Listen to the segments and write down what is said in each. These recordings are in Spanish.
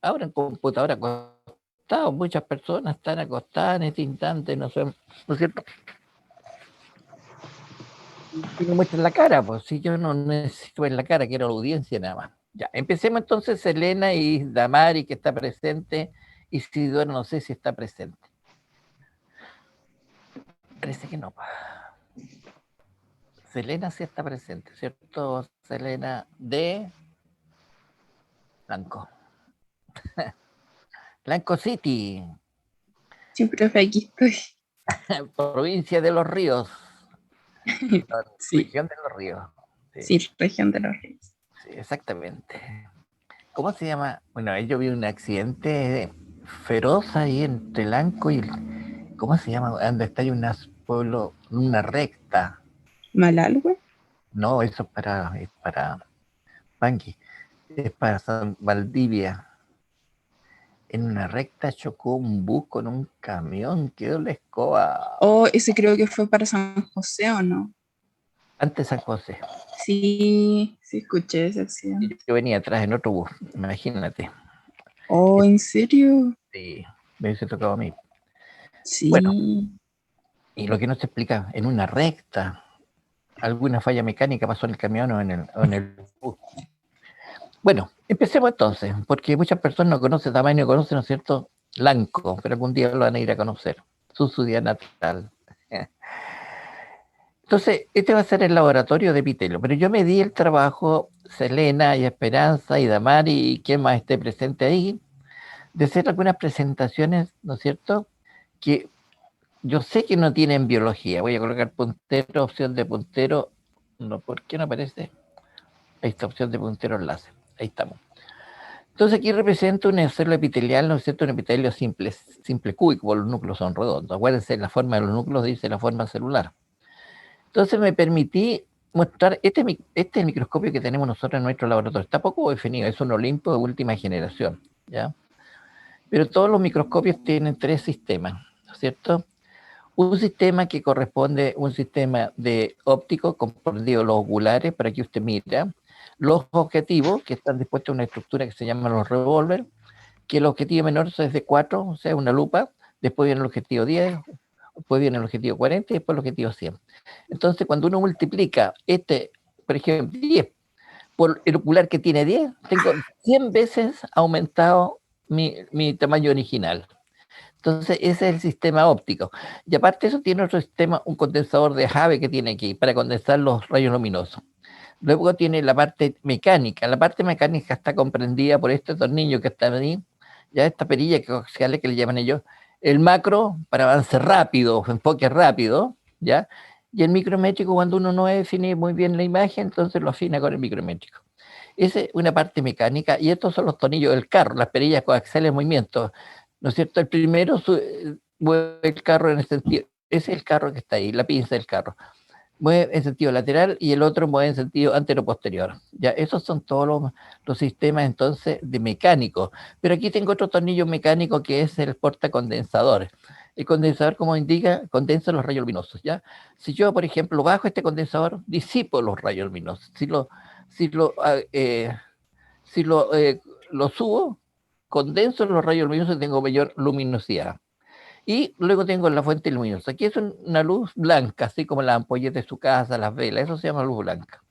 ahora en computadora acostado, muchas personas están acostadas en este instante, no sé, ¿no es cierto? Y me muestran la cara, pues si yo no necesito ver la cara, quiero la audiencia nada más. Ya, empecemos entonces, Selena y Damari, que está presente, y Sidora no sé si está presente. Parece que no. Selena sí está presente, ¿cierto? Selena de Blanco. Blanco City, Sí, profe, aquí estoy. provincia de Los Ríos, Sí, región de Los Ríos. Sí, sí, región de los ríos. sí, exactamente. ¿Cómo se llama? Bueno, ahí yo vi un accidente feroz ahí entre Blanco y... ¿Cómo se llama? Donde está ahí un pueblo, una recta. ¿Malalgüe? No, eso es para Pangui. Es para San Valdivia. En una recta chocó un bus con un camión, quedó la escoba. Oh, ese creo que fue para San José, ¿o no? Antes San José. Sí, sí escuché ese Y accidente. yo venía atrás en otro bus, imagínate. Oh, ¿en serio? Sí, me hubiese tocado a mí. Bueno, Sí. y lo que no se explica, en una recta, alguna falla mecánica pasó en el camión o en el bus. Bueno, empecemos entonces, porque muchas personas no conocen tamaño, no conocen, ¿no es cierto? Lanco, pero algún día lo van a ir a conocer. Su día natal. Entonces, este va a ser el laboratorio de Pitelo, pero yo me di el trabajo, Selena y Esperanza y Damari y quien más esté presente ahí, de hacer algunas presentaciones, ¿no es cierto? Que yo sé que no tienen biología. Voy a colocar puntero, opción de puntero. No, ¿por qué no aparece? Ahí está, opción de puntero enlace. Ahí estamos. Entonces aquí represento un célula epitelial, ¿no es cierto? Un epitelio simple cúbico, porque los núcleos son redondos. Acuérdense, la forma de los núcleos dice la forma celular. Entonces me permití mostrar, este microscopio que tenemos nosotros en nuestro laboratorio. Está poco definido, es un Olimpo de última generación, ¿ya? Pero todos los microscopios tienen tres sistemas, ¿no es cierto? Un sistema que corresponde a un sistema de óptico, comprendido los oculares, para que usted mira, los objetivos, que están dispuestos en una estructura que se llama los revólver, que el objetivo menor es de 4, o sea, una lupa, después viene el objetivo 10, después viene el objetivo 40 y después el objetivo 100. Entonces, cuando uno multiplica por ejemplo, 10 por el ocular que tiene 10, tengo 100 veces aumentado mi tamaño original. Entonces, ese es el sistema óptico. Y aparte de eso, tiene otro sistema, un condensador de Hubble que tiene aquí para condensar los rayos luminosos. Luego tiene la parte mecánica. La parte mecánica está comprendida por este tornillo que está ahí, ya esta perilla coaxial que le llaman ellos. El macro para avance rápido, enfoque rápido, ¿ya? Y el micrométrico, cuando uno no define muy bien la imagen, entonces lo afina con el micrométrico. Esa es una parte mecánica y estos son los tornillos del carro, las perillas coaxiales en movimiento. ¿No es cierto? El primero mueve el carro en el sentido, ese es el carro que está ahí, la pinza del carro. Mueve en sentido lateral y el otro mueve en sentido antero-posterior. Ya, esos son todos los sistemas entonces de mecánico. Pero aquí tengo otro tornillo mecánico que es el portacondensador. El condensador, como indica, condensa los rayos luminosos. ¿Ya? Si yo, por ejemplo, bajo este condensador, disipo los rayos luminosos. Si lo, eh, si lo subo, condenso los rayos luminosos y tengo mayor luminosidad. Y luego tengo la fuente luminosa. Aquí es una luz blanca, así como las ampollas de su casa, las velas, eso se llama luz blanca.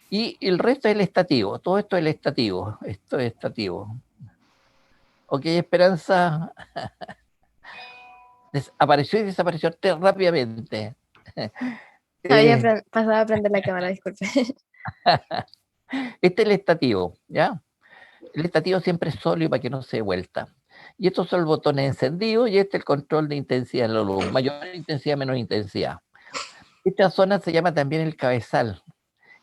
Y el resto es el estativo, todo esto es el estativo, esto es estativo. Ok, Esperanza apareció y desapareció rápidamente. Había Eh, pasado a prender la cámara, disculpe. este es el estativo, ¿ya? El estativo siempre es sólido para que no se dé vuelta. Y estos son los botones encendidos y este es el control de intensidad de la luz. Mayor intensidad, menor intensidad. Esta zona se llama también el cabezal.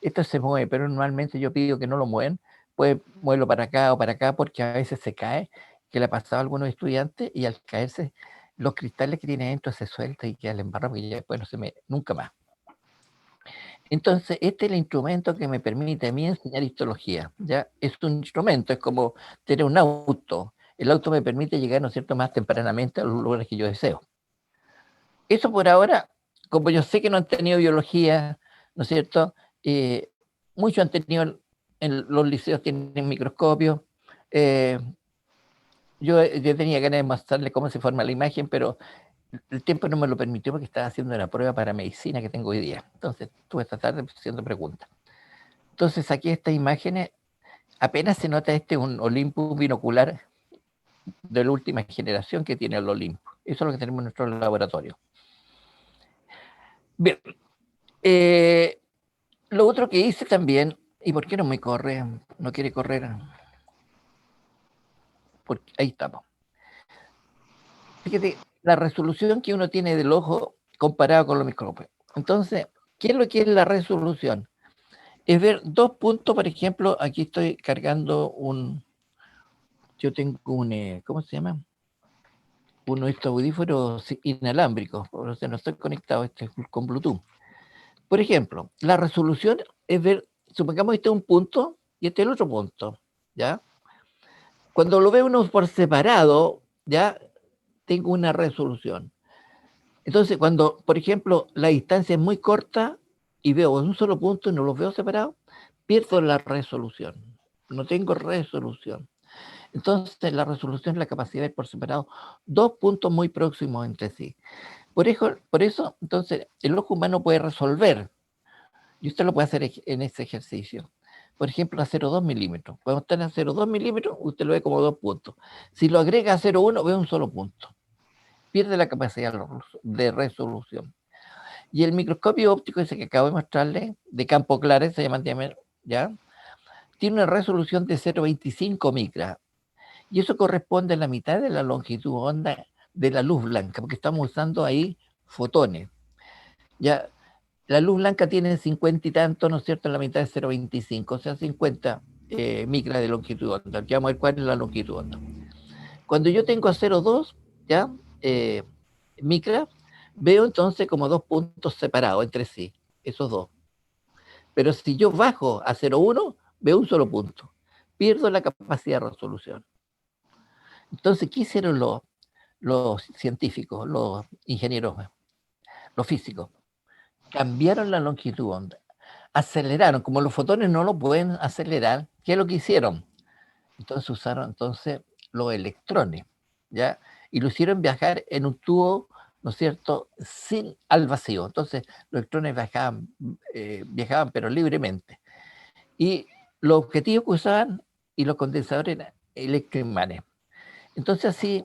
Esto se mueve, pero normalmente yo pido que no lo mueven. Puede moverlo para acá o para acá porque a veces se cae, que le ha pasado a algunos estudiantes y al caerse los cristales que tiene dentro se sueltan y queda el embarrado y ya después no se me, nunca más. Entonces, este es el instrumento que me permite a mí enseñar histología. ¿Ya? Es un instrumento, es como tener un auto. El auto me permite llegar, ¿no es cierto?, más tempranamente a los lugares que yo deseo. Eso por ahora, como yo sé que no han tenido biología, ¿no es cierto? Eh, Muchos han tenido, en los liceos tienen microscopios, eh, yo tenía ganas de mostrarle cómo se forma la imagen, pero el tiempo no me lo permitió porque estaba haciendo una prueba para medicina que tengo hoy día. Entonces, estuve esta tarde haciendo preguntas. Entonces, saqué estas imágenes. Apenas se nota un Olympus binocular de la última generación que tiene el Olympus. Eso es lo que tenemos en nuestro laboratorio. Bien. Lo otro que hice también, ¿y por qué no me corre? No quiere correr. Porque, ahí estamos. Fíjate, la resolución que uno tiene del ojo comparado con los microscopios. Entonces, ¿qué es lo que es la resolución? Es ver 2 puntos, por ejemplo, aquí estoy cargando yo tengo ¿cómo se llama? Uno de estos audífonos inalámbricos, o sea, no estoy conectado con Bluetooth. Por ejemplo, la resolución es ver, supongamos que este es un punto y este es el otro punto, ¿ya? Cuando lo veo uno por separado, ya tengo una resolución. Entonces, cuando, por ejemplo, la distancia es muy corta y veo un solo punto y no los veo separados, pierdo la resolución. No tengo resolución. Entonces, la resolución es la capacidad de ver por separado 2 puntos muy próximos entre sí. Por eso, entonces, el ojo humano puede resolver, y usted lo puede hacer en ese ejercicio. Por ejemplo, a 0,2 milímetros. Cuando está a 0,2 milímetros, usted lo ve como 2 puntos. Si lo agrega a 0,1, ve un solo punto. Pierde la capacidad de resolución. Y el microscopio óptico, ese que acabo de mostrarle, de campo claro, se llama diámetro, ¿ya? Tiene una resolución de 0,25 micras. Y eso corresponde a la mitad de la longitud onda de la luz blanca, porque estamos usando ahí fotones. Ya, la luz blanca tiene 50 y tanto, ¿no es cierto?, la mitad de 0,25, o sea, 50 micras de longitud onda. Ya vamos a ver cuál es la longitud onda. Cuando yo tengo a 0,2, ¿ya? Micras, veo entonces como 2 puntos separados entre sí, esos dos. Pero si yo bajo a 0,1, veo un solo punto. Pierdo la capacidad de resolución. Entonces, ¿qué hicieron los científicos, los ingenieros, los físicos? Cambiaron la longitud onda. Aceleraron, como los fotones no lo pueden acelerar, ¿qué es lo que hicieron? Entonces usaron los electrones, ¿ya? Y lo hicieron viajar en un tubo, ¿no es cierto?, al vacío. Entonces los electrones viajaban pero libremente. Y los objetivos que usaban y los condensadores eran electroimanes. Entonces así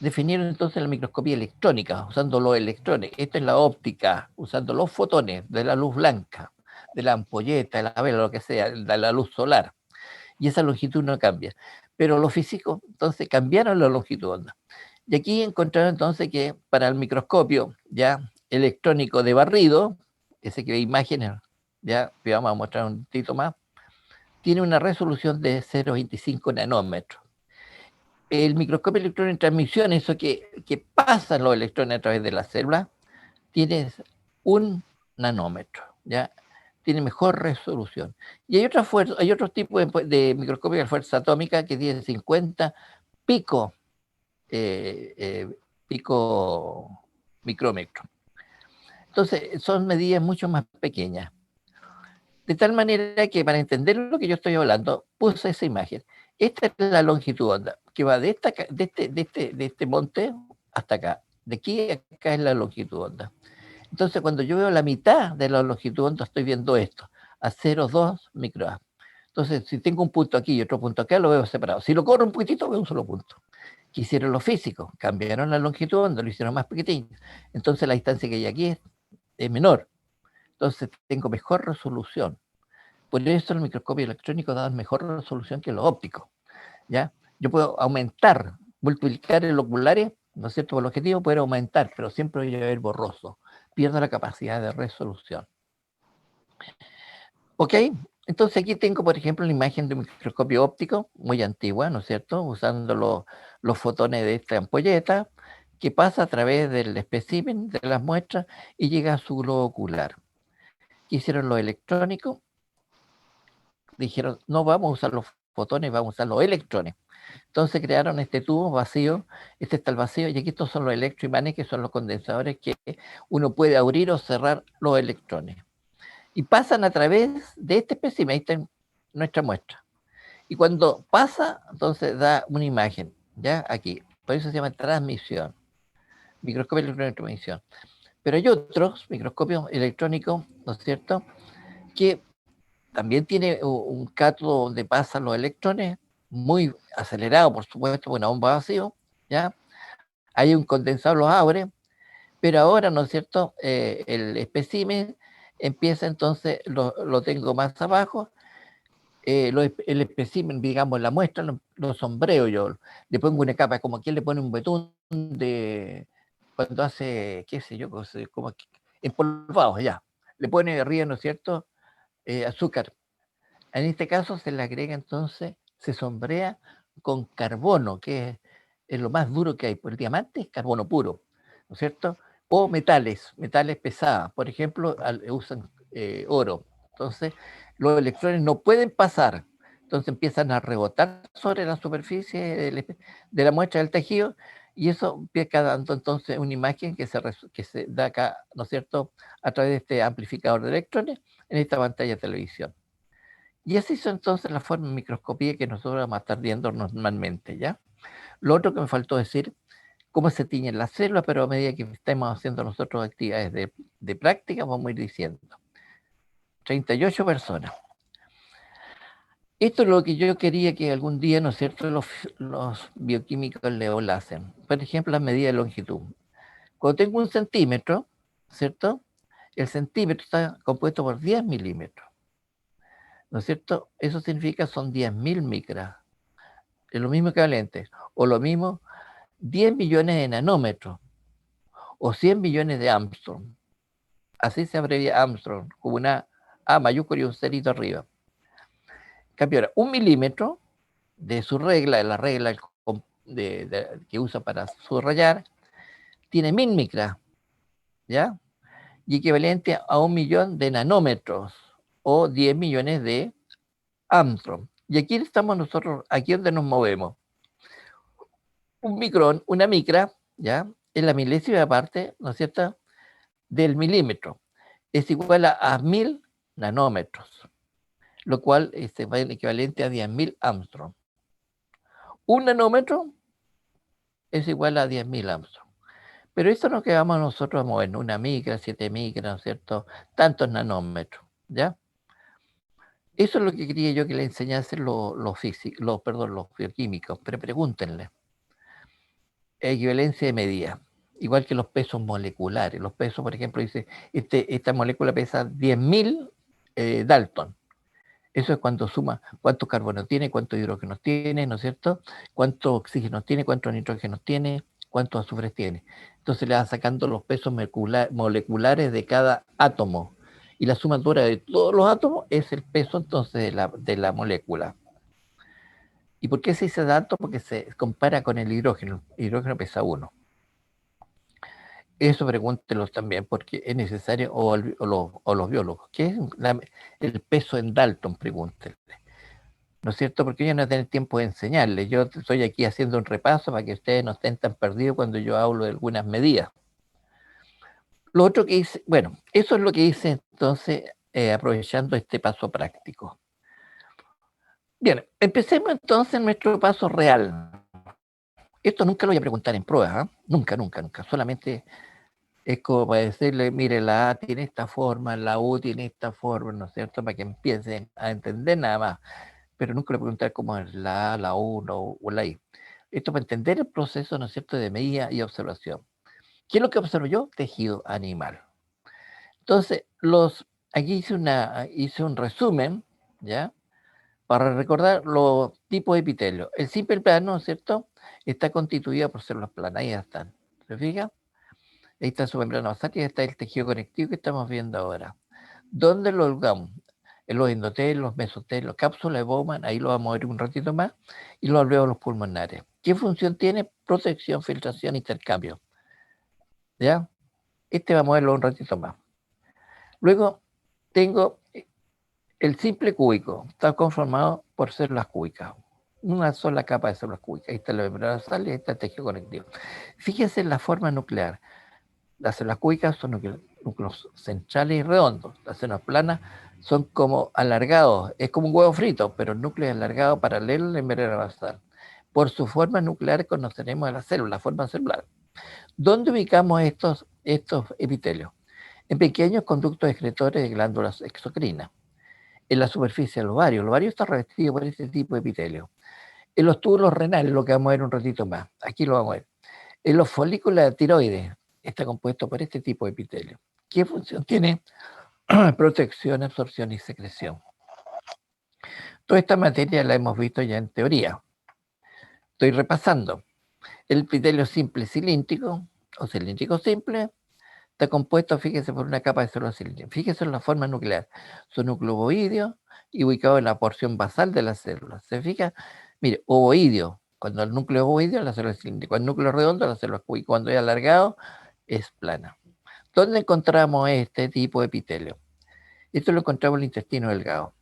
definieron entonces la microscopía electrónica, usando los electrones. Esta es la óptica, usando los fotones de la luz blanca, de la ampolleta, de la vela, lo que sea, de la luz solar. Y esa longitud no cambia. Pero los físicos entonces cambiaron la longitud onda. Y aquí encontraron entonces que para el microscopio ya electrónico de barrido, ese que ve imágenes, ya vamos a mostrar un poquito más, tiene una resolución de 0,25 nanómetros. El microscopio electrónico en transmisión, eso que pasan los electrones a través de la célula, tiene 1 nanómetro, ¿ya? Tiene mejor resolución. Y hay otros tipos de microscopio de fuerza atómica que tiene 50 pico micrómetros. Entonces, son medidas mucho más pequeñas. De tal manera que para entender lo que yo estoy hablando, puse esa imagen. Esta es la longitud onda, que va de este monte hasta acá. De aquí a acá es la longitud onda. Entonces, cuando yo veo la mitad de la longitud onda, estoy viendo esto, a 0,2 microamp. Entonces, si tengo un punto aquí y otro punto acá, lo veo separado. Si lo corro un poquitito, veo un solo punto. ¿Qué hicieron los físicos? Cambiaron la longitud onda, lo hicieron más pequeño. Entonces, la distancia que hay aquí es menor. Entonces, tengo mejor resolución. Por eso el microscopio electrónico da mejor resolución que los ópticos, ¿ya? Yo puedo aumentar, multiplicar el oculares, ¿no es cierto? Por el objetivo poder aumentar, pero siempre voy a ver borroso. Pierdo la capacidad de resolución. ¿Ok? Entonces aquí tengo, por ejemplo, la imagen de un microscopio óptico, muy antigua, ¿no es cierto? Usando los fotones de esta ampolleta, que pasa a través del espécimen, de las muestras, y llega a su globo ocular. ¿Qué hicieron los electrónicos? Dijeron, no vamos a usar los fotones, vamos a usar los electrones. Entonces crearon este tubo vacío, este está el vacío, y aquí estos son los electroimanes, que son los condensadores que uno puede abrir o cerrar los electrones. Y pasan a través de este espécimen, ahí está nuestra muestra. Y cuando pasa, entonces da una imagen, ¿ya? Aquí. Por eso se llama transmisión. Microscopio electrónico de transmisión. Pero hay otros microscopios electrónicos, ¿no es cierto?, que también tiene un cátodo donde pasan los electrones, muy acelerado, por supuesto, una bomba vacío, ¿ya? Hay un condensador, los abre, pero ahora, ¿no es cierto?, el espécimen empieza entonces, lo tengo más abajo, el espécimen, digamos, la muestra, lo sombreo yo, le pongo una capa, como quien le pone un betún de, cuando hace, qué sé yo, como empolvado, ya, le pone arriba, ¿no es cierto?, azúcar. En este caso se le agrega entonces, se sombrea con carbono, que es lo más duro que hay. Por el diamante es carbono puro, ¿no es cierto? O metales pesados. Por ejemplo, usan oro. Entonces, los electrones no pueden pasar. Entonces empiezan a rebotar sobre la superficie de la muestra del tejido y eso empieza dando entonces una imagen que se da acá, ¿no es cierto?, a través de este amplificador de electrones en esta pantalla de televisión. Y así son entonces las formas de microscopía que nosotros vamos a estar viendo normalmente, ¿ya? Lo otro que me faltó decir, cómo se tiñen las células, pero a medida que estemos haciendo nosotros actividades de práctica, vamos a ir diciendo. 38 personas. Esto es lo que yo quería que algún día, ¿no es cierto?, los bioquímicos le hacen. Por ejemplo, la medida de longitud. Cuando tengo un centímetro, ¿cierto?, el centímetro está compuesto por 10 milímetros. ¿No es cierto? Eso significa son 10.000 micras. Es lo mismo equivalente. O lo mismo, 10 millones de nanómetros. O 100 millones de Armstrong. Así se abrevia Armstrong, con una A mayúscula y un cerito arriba. Cambio ahora, 1 milímetro de su regla, la regla que usa para subrayar, tiene 1000 micras, ¿ya? Y equivalente a 1 millón de nanómetros o 10 millones de Armstrong. Y aquí estamos nosotros, aquí donde nos movemos. Un micrón, una micra, ¿ya?, es la milésima parte, ¿no es cierto?, del milímetro. Es igual a 1000 nanómetros, lo cual es el equivalente a 10.000 Armstrong. Un nanómetro es igual a 10.000 Armstrong. Pero esto no que vamos nosotros a mover, una micra, 7 micras, ¿no es cierto?, tantos nanómetros, ¿ya? Eso es lo que quería yo que le enseñasen los bioquímicos, pero pregúntenle. Equivalencia de medida, igual que los pesos moleculares. Los pesos, por ejemplo, dice, esta molécula pesa 10.000 Dalton. Eso es cuando suma cuántos carbonos tiene, cuántos hidrógenos tiene, ¿no es cierto?, cuántos oxígenos tiene, cuántos nitrógenos tiene, cuántos azufres tiene. Entonces le va sacando los pesos moleculares de cada átomo. Y la sumatoria de todos los átomos es el peso entonces de la molécula. ¿Y por qué se dice tanto? Porque se compara con el hidrógeno. El hidrógeno pesa 1. Eso pregúntelos también, porque es necesario, o los biólogos. ¿Qué es el peso en Dalton? Pregúntenle. ¿No es cierto? Porque yo no tengo tiempo de enseñarles. Yo estoy aquí haciendo un repaso para que ustedes no estén tan perdidos cuando yo hablo de algunas medidas. Lo otro que hice, bueno, eso es lo que hice entonces, aprovechando este paso práctico. Bien, empecemos entonces nuestro paso real. Esto nunca lo voy a preguntar en pruebas, ¿eh? Nunca. Solamente es como para decirle, mire, la A tiene esta forma, la U tiene esta forma, ¿no es cierto? Para que empiecen a entender nada más. Pero nunca le voy a preguntar cómo es la A, la U, o la I. Esto para entender el proceso, ¿no es cierto?, de medida y observación. ¿Qué es lo que observo yo? Tejido animal. Entonces, aquí hice un resumen, ¿ya?, para recordar los tipos de epitelio. El simple plano, ¿no es cierto?, está constituido por células planas. Ahí están. ¿Se fija? Ahí está su membrana basal y está el tejido conectivo que estamos viendo ahora. ¿Dónde lo colgamos? En los endotelios, los mesotelios, cápsula de Bowman, ahí lo vamos a ver un ratito más, y los alvéolos pulmonares. ¿Qué función tiene? Protección, filtración, intercambio. ¿Ya? Vamos a verlo un ratito más. Luego tengo el simple cúbico, está conformado por células cúbicas, una sola capa de células cúbicas. Ahí está la membrana basal y ahí está el tejido conectivo. Fíjense en la forma nuclear. Las células cúbicas son núcleos centrales y redondos. Las células planas son como alargados, es como un huevo frito, pero el núcleo es alargado paralelo al membrana basal. Por su forma nuclear conoceremos a la célula, la forma celular. ¿Dónde ubicamos estos epitelios? En pequeños conductos excretores de glándulas exocrinas. En la superficie del ovario. El ovario está revestido por este tipo de epitelio. En los túbulos renales, lo que vamos a ver un ratito más. Aquí lo vamos a ver. En los folículos de tiroides está compuesto por este tipo de epitelio. ¿Qué función tiene? Protección, absorción y secreción. Toda esta materia la hemos visto ya en teoría. Estoy repasando. El epitelio simple cilíndrico o cilíndrico simple está compuesto, fíjese, por una capa de células cilíndricas. Fíjese en la forma nuclear. Son núcleo ovoideo y ubicado en la porción basal de las células. ¿Se fija? Mire, ovoideo. Cuando el núcleo es ovoideo, la célula es cilíndrica. Cuando el núcleo es redondo, la célula es cúbica. Cuando es alargado, es plana. ¿Dónde encontramos este tipo de epitelio? Esto lo encontramos en el intestino delgado.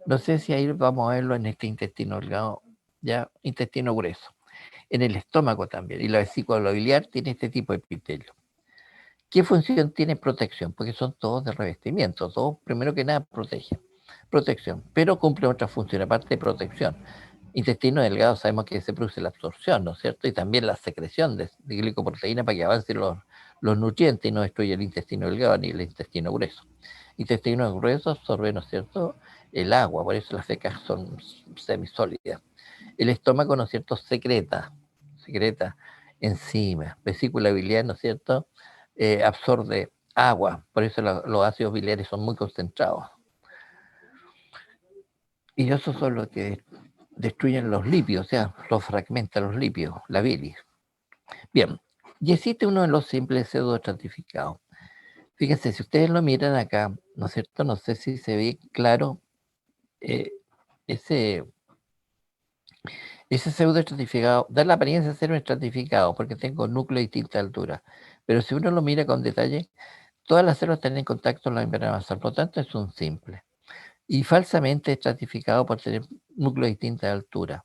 No sé si ahí vamos a verlo en este intestino delgado, ya intestino grueso. En el estómago también. Y la vesícula biliar tiene este tipo de epitelio. ¿Qué función tiene protección? Porque son todos de revestimiento. Todos, primero que nada, protegen. Protección. Pero cumplen otra función, aparte de protección. Intestino delgado sabemos que se produce la absorción, ¿no es cierto? Y también la secreción de glicoproteína para que avancen los nutrientes y no destruye el intestino delgado ni el intestino grueso. Intestino grueso absorbe, ¿no es cierto?, el agua, por eso las fecas son semisólidas. El estómago, ¿no es cierto?, secreta enzimas. Vesícula biliar, ¿no es cierto?, absorbe agua, por eso los ácidos biliares son muy concentrados. Y esos son los que destruyen los lípidos, o sea, los fragmentan los lípidos, la bilis. Bien, y existe uno de los simples pseudoestratificados. Fíjense, si ustedes lo miran acá, ¿no es cierto? No sé si se ve claro ese pseudoestratificado, da la apariencia de ser un estratificado porque tengo núcleo de distinta altura. Pero si uno lo mira con detalle, todas las células tienen contacto con la membrana basal, por lo tanto es un simple. Y falsamente estratificado por tener núcleos de distinta altura.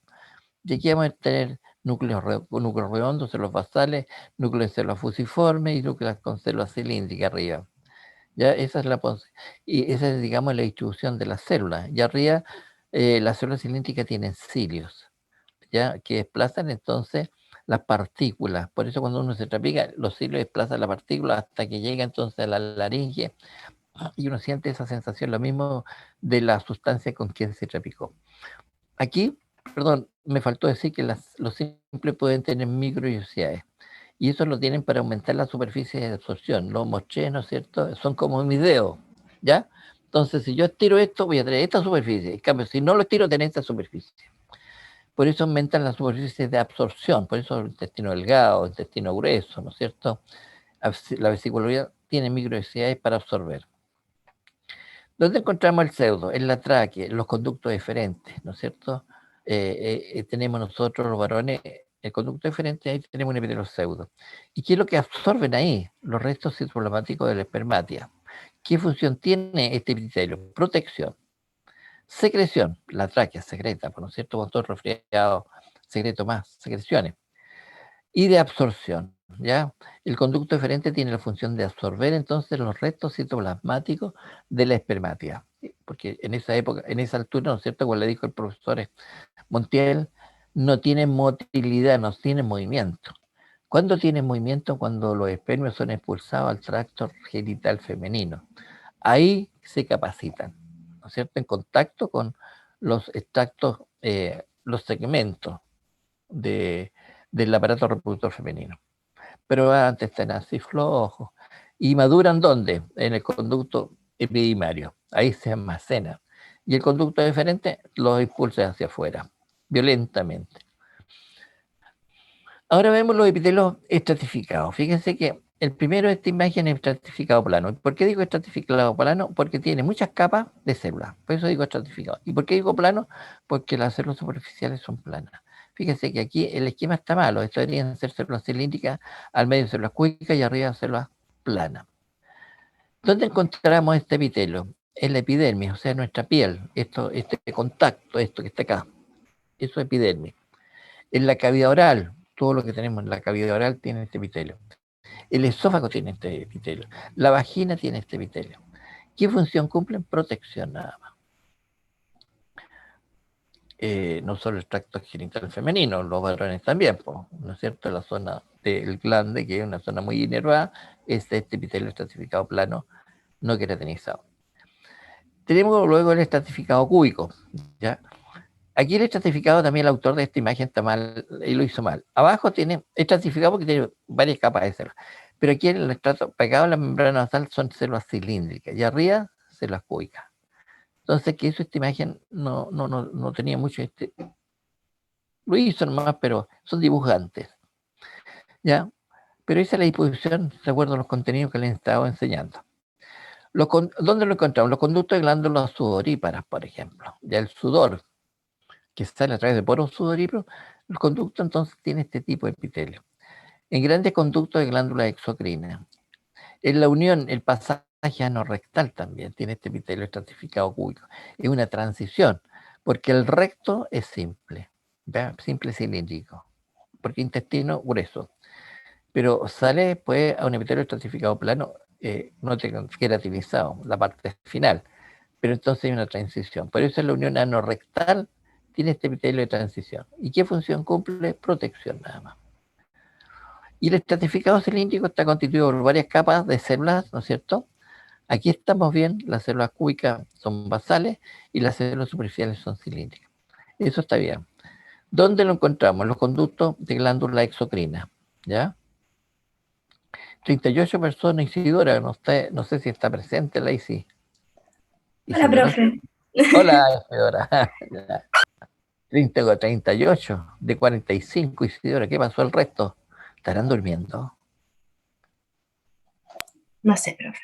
Y aquí vamos a tener núcleos redondos, células basales, núcleos de células fusiformes y núcleos con células cilíndricas arriba. Ya esa es y esa es, digamos, la distribución de las células. Y arriba las células cilíndricas tienen cilios, ya que desplazan entonces las partículas. Por eso cuando uno se trapica, los cilios desplazan la partícula hasta que llega entonces a la laringe y uno siente esa sensación, lo mismo de la sustancia con quien se trapicó. Aquí, perdón, me faltó decir que los simples pueden tener microiosidades. Y eso lo tienen para aumentar la superficie de absorción. Lo mostré, ¿no es cierto? Son como mis dedos, ¿ya? Entonces, si yo estiro esto, voy a tener esta superficie. En cambio, si no lo estiro, tener esta superficie. Por eso aumentan las superficies de absorción. Por eso el intestino delgado, el intestino grueso, ¿no es cierto? La vesícula tiene microiosidades para absorber. ¿Dónde encontramos el pseudo? En la tráquea, en los conductos diferentes, ¿no es cierto? Tenemos nosotros los varones el conducto diferente, ahí tenemos un epitelio pseudo. ¿Y qué es lo que absorben ahí? Los restos citoplasmáticos de la espermatia. ¿Qué función tiene este epitelio? Protección. Secreción, la tráquea secreta, ¿no es cierto? Cuando estoy resfriado, secreto más, secreciones. Y de absorción, ¿ya? El conducto diferente tiene la función de absorber entonces los restos citoplasmáticos de la espermatia. Porque en esa época, en esa altura, ¿no es cierto? Como le dijo el profesor Montiel, no tiene motilidad, no tiene movimiento. ¿Cuándo tiene movimiento? Cuando los espermios son expulsados al tracto genital femenino. Ahí se capacitan, ¿no es cierto? En contacto con los extractos, los segmentos del aparato reproductor femenino. Pero antes están así flojos. ¿Y maduran dónde? En el conducto epidimario. Ahí se almacena. Y el conducto diferente los expulsa hacia afuera, violentamente. Ahora vemos los epitelios estratificados. Fíjense que el primero de esta imagen es estratificado plano. ¿Por qué digo estratificado plano? Porque tiene muchas capas de células. Por eso digo estratificado. ¿Y por qué digo plano? Porque las células superficiales son planas. Fíjense que aquí el esquema está malo. Esto deberían ser células cilíndricas, al medio células cúbicas y arriba células planas. ¿Dónde encontramos este epitelio? En la epidermis, o sea, en nuestra piel. Este contacto, esto que está acá. Eso es epidermis. En la cavidad oral, todo lo que tenemos en la cavidad oral tiene este epitelio. El esófago tiene este epitelio. La vagina tiene este epitelio. ¿Qué función cumplen? Protección nada más. No solo el tracto genital femenino, los varones también, ¿no es cierto? La zona del glande, que es una zona muy inervada, es este epitelio estratificado plano no queratinizado. Tenemos luego el estratificado cúbico, ¿ya? Aquí el estratificado también, el autor de esta imagen está mal y lo hizo mal. Abajo tiene estratificado porque tiene varias capas de células, pero aquí en el estrato pegado a la membrana basal son células cilíndricas y arriba células cúbicas. Entonces, que eso, esta imagen no tenía mucho, lo hizo nomás, pero son dibujantes, ¿ya? Pero esa es la disposición de acuerdo a los contenidos que les estaba enseñando. ¿Dónde lo encontramos? Los conductos de glándulas sudoríparas, por ejemplo. Ya el sudor, que sale a través de poros sudoríparos, el conducto entonces tiene este tipo de epitelio. En grandes conductos de glándulas exocrinas. En la unión, el pasaje anorrectal también tiene este epitelio estratificado cúbico. Es una transición, porque el recto es simple, ¿ya? Simple cilíndrico, porque intestino grueso. Pero sale después a un epitelio estratificado plano, no queratinizado, la parte final. Pero entonces hay una transición. Por eso la unión anorrectal tiene este epitelio de transición. ¿Y qué función cumple? Protección nada más. Y el estratificado cilíndrico está constituido por varias capas de células, ¿no es cierto? Aquí estamos bien, las células cúbicas son basales y las células superficiales son cilíndricas. Eso está bien. ¿Dónde lo encontramos? En los conductos de glándula exocrina, ¿ya? 38 personas, Isidora, no sé si está presente la Isi. Hola, profe. Hola, Isidora. 38 de 45, Isidora, ¿qué pasó el resto? ¿Estarán durmiendo? No sé, profe.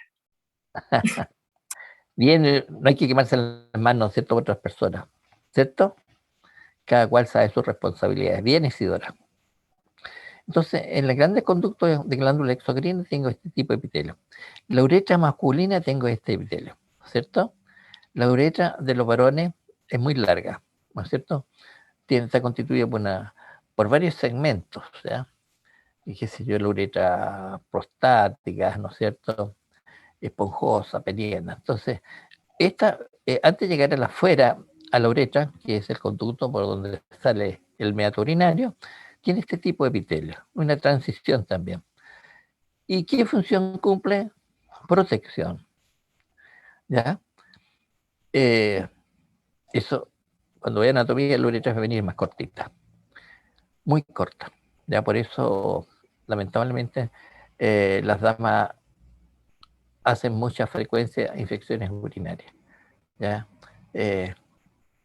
Bien, no hay que quemarse las manos, ¿cierto? Por otras personas, ¿cierto? Cada cual sabe sus responsabilidades. Bien, Isidora. Entonces, en los grandes conductos de glándula exocrina tengo este tipo de epitelio. La uretra masculina tengo este epitelio, ¿cierto? La uretra de los varones es muy larga, ¿no es cierto? Está constituida por varios segmentos, ¿ya? Y qué sé yo, la uretra prostática, ¿no es cierto? Esponjosa, peniana. Entonces, antes de llegar a la uretra, que es el conducto por donde sale el meato urinario, tiene este tipo de epitelio, una transición también. ¿Y qué función cumple? Protección, ¿ya? Eso, cuando vean anatomía, la uretra femenina es más cortita, muy corta. Ya por eso, lamentablemente, las damas hacen mucha frecuencia infecciones urinarias, ¿ya?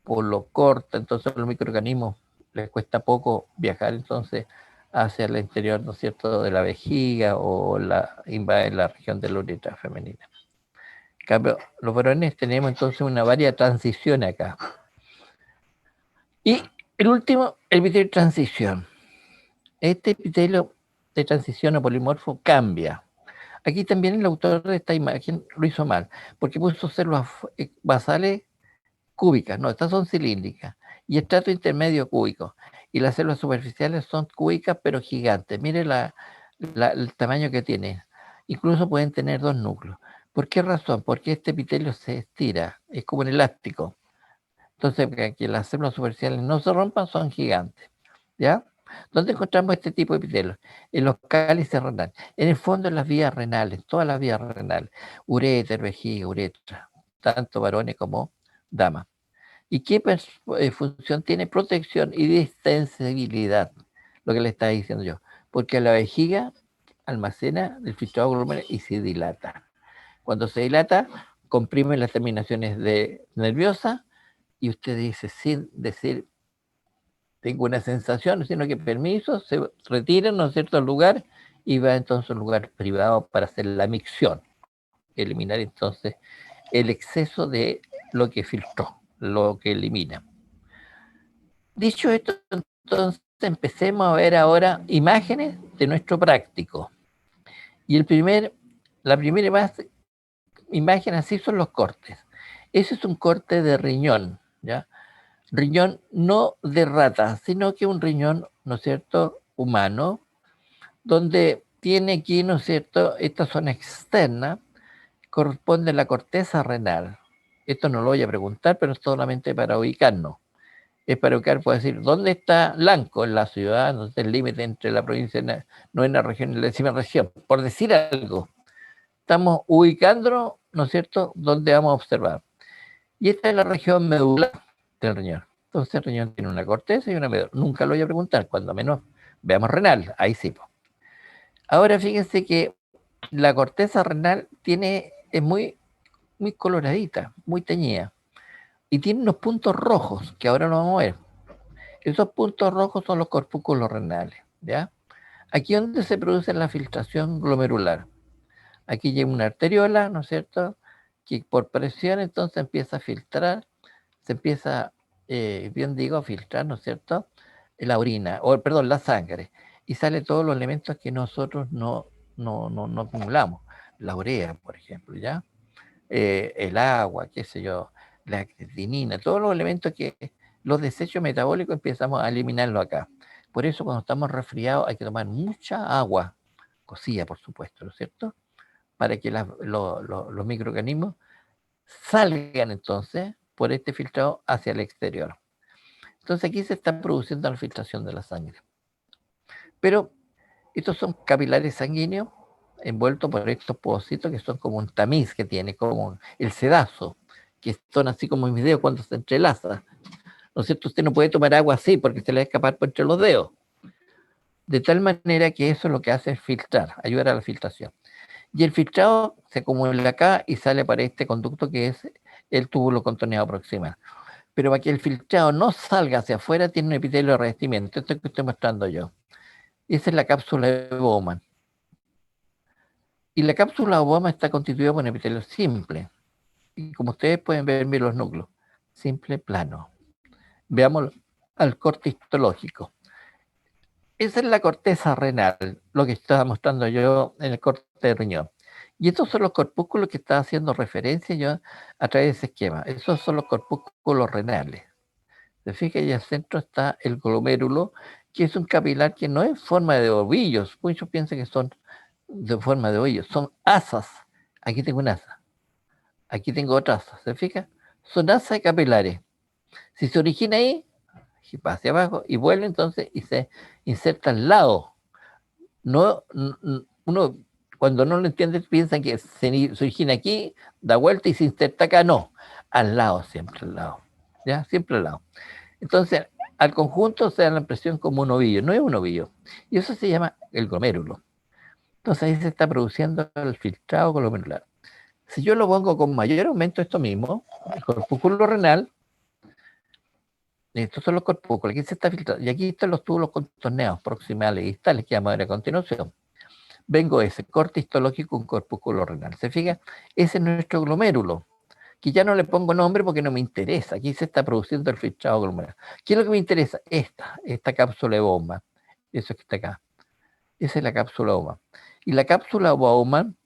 Por lo corta, entonces los microorganismos les cuesta poco viajar entonces hacia el interior, ¿no es cierto?, de la vejiga o invaden la región de la uretra femenina. En cambio, los varones tenemos entonces una varia transición acá. Y el último, el epitelio de transición. Este epitelio de transición o polimorfo cambia. Aquí también el autor de esta imagen lo hizo mal, porque puso células basales cúbicas, no, estas son cilíndricas, y estrato intermedio cúbico, y las células superficiales son cúbicas pero gigantes. Mire el tamaño que tiene. Incluso pueden tener dos núcleos. ¿Por qué razón? Porque este epitelio se estira, es como un elástico. Entonces, para que las células superficiales no se rompan, son gigantes. ¿Ya? ¿Dónde encontramos este tipo de epitelio? En los cálices renales. En el fondo, en las vías renales, todas las vías renales. Uréter, vejiga, uretra. Tanto varones como damas. ¿Y qué función tiene? Protección y distensibilidad, lo que le estaba diciendo yo. Porque la vejiga almacena el filtrado glomerular y se dilata. Cuando se dilata, comprime las terminaciones nerviosas y usted dice, sin decir, tengo una sensación, sino que permiso, se retira, ¿no es cierto?, al lugar y va entonces a un lugar privado para hacer la micción, eliminar entonces el exceso de lo que filtró, lo que elimina. Dicho esto, entonces empecemos a ver ahora imágenes de nuestro práctico. Y la primera imagen así son los cortes. Ese es un corte de riñón, ¿ya? Riñón no de rata, sino que un riñón, ¿no es cierto?, humano, donde tiene aquí, ¿no es cierto?, esta zona externa, corresponde a la corteza renal. Esto no lo voy a preguntar, pero es solamente para ubicarnos. Es para ubicar, puedo decir, ¿dónde está Lanco? En la ciudad, donde está el límite entre la provincia, novena región y la décima región. Por decir algo, estamos ubicándonos, ¿no es cierto?, donde vamos a observar. Y esta es la región medular del riñón. Entonces el riñón tiene una corteza y una médula. Nunca lo voy a preguntar, cuando menos veamos renal, ahí sí. Ahora fíjense que la corteza renal es muy coloradita, muy teñida, y tiene unos puntos rojos, que ahora lo vamos a ver. Esos puntos rojos son los corpúsculos renales, ¿ya? Aquí es donde se produce la filtración glomerular. Aquí lleva una arteriola, ¿no es cierto?, que por presión entonces empieza a filtrar, se empieza, bien digo, a filtrar, ¿no es cierto?, la orina, o perdón, la sangre, y sale todos los elementos que nosotros no acumulamos. La urea, por ejemplo, ¿ya? El agua, qué sé yo, la creatinina, todos los elementos que los desechos metabólicos empezamos a eliminarlo acá. Por eso cuando estamos resfriados hay que tomar mucha agua, cocida por supuesto, ¿no es cierto?, para que los microorganismos salgan entonces por este filtrado hacia el exterior. Entonces aquí se está produciendo la filtración de la sangre. Pero estos son capilares sanguíneos envueltos por estos pocitos que son como un tamiz que tiene, como el sedazo, que son así como en mis dedos cuando se entrelaza. ¿No es cierto? Usted no puede tomar agua así porque se le va a escapar por entre los dedos. De tal manera que eso lo que hace es filtrar, ayudar a la filtración. Y el filtrado se acumula acá y sale para este conducto que es el túbulo contorneado proximal. Pero para que el filtrado no salga hacia afuera, tiene un epitelio de revestimiento. Esto que estoy mostrando yo. Esa es la cápsula de Bowman. Y la cápsula de Bowman está constituida por un epitelio simple. Y como ustedes pueden ver, miren los núcleos. Simple, plano. Veamos al corte histológico. Esa es la corteza renal, lo que estaba mostrando yo en el corte de riñón. Y estos son los corpúsculos que estaba haciendo referencia yo a través de ese esquema. Esos son los corpúsculos renales. Se fija, y al centro está el glomérulo, que es un capilar que no es en forma de ovillos. Muchos piensan que son de forma de ovillos. Son asas. Aquí tengo una asa. Aquí tengo otra asa. ¿Se fija? Son asas capilares. Si se origina ahí, va hacia abajo y vuelve entonces y se inserta al lado. No, uno cuando no lo entiende piensa que se origina aquí, da vuelta y se inserta acá. No, al lado, siempre al lado. ¿Ya? Siempre al lado. Entonces, al conjunto se da la impresión como un ovillo. No es un ovillo. Y eso se llama el glomérulo. Entonces ahí se está produciendo el filtrado glomerular. Si yo lo pongo con mayor aumento, esto mismo, el corpúsculo renal, estos son los corpúsculos, aquí se está filtrando, y aquí están los túbulos contorneados proximales y distales que vamos a ver a continuación. Vengo ese corte histológico, un corpúsculo renal. ¿Se fija? Ese es nuestro glomérulo, que ya no le pongo nombre porque no me interesa. Aquí se está produciendo el filtrado glomerular. ¿Qué es lo que me interesa? Esta cápsula de Bowman, eso que está acá. Esa es la cápsula Bowman. Y la cápsula Bowman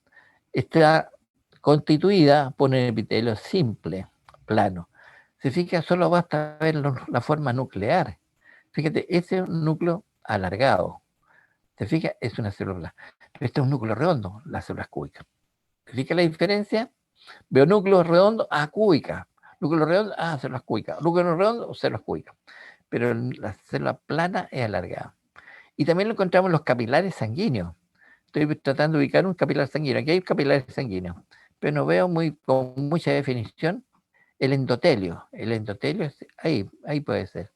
está constituida por un epitelio simple, plano. Se fija, solo basta ver la forma nuclear. Fíjate, ese es un núcleo alargado. ¿Se fija? Es una célula. Este es un núcleo redondo, las células cúbicas. ¿Se fija la diferencia? Veo núcleos redondos, cúbica. Núcleo redondo, células cúbicas. Núcleo redondo, células cúbicas. Pero la célula plana es alargada. Y también lo encontramos en los capilares sanguíneos. Estoy tratando de ubicar un capilar sanguíneo. Aquí hay capilares sanguíneos, pero no veo con mucha definición el endotelio. El endotelio, ahí puede ser.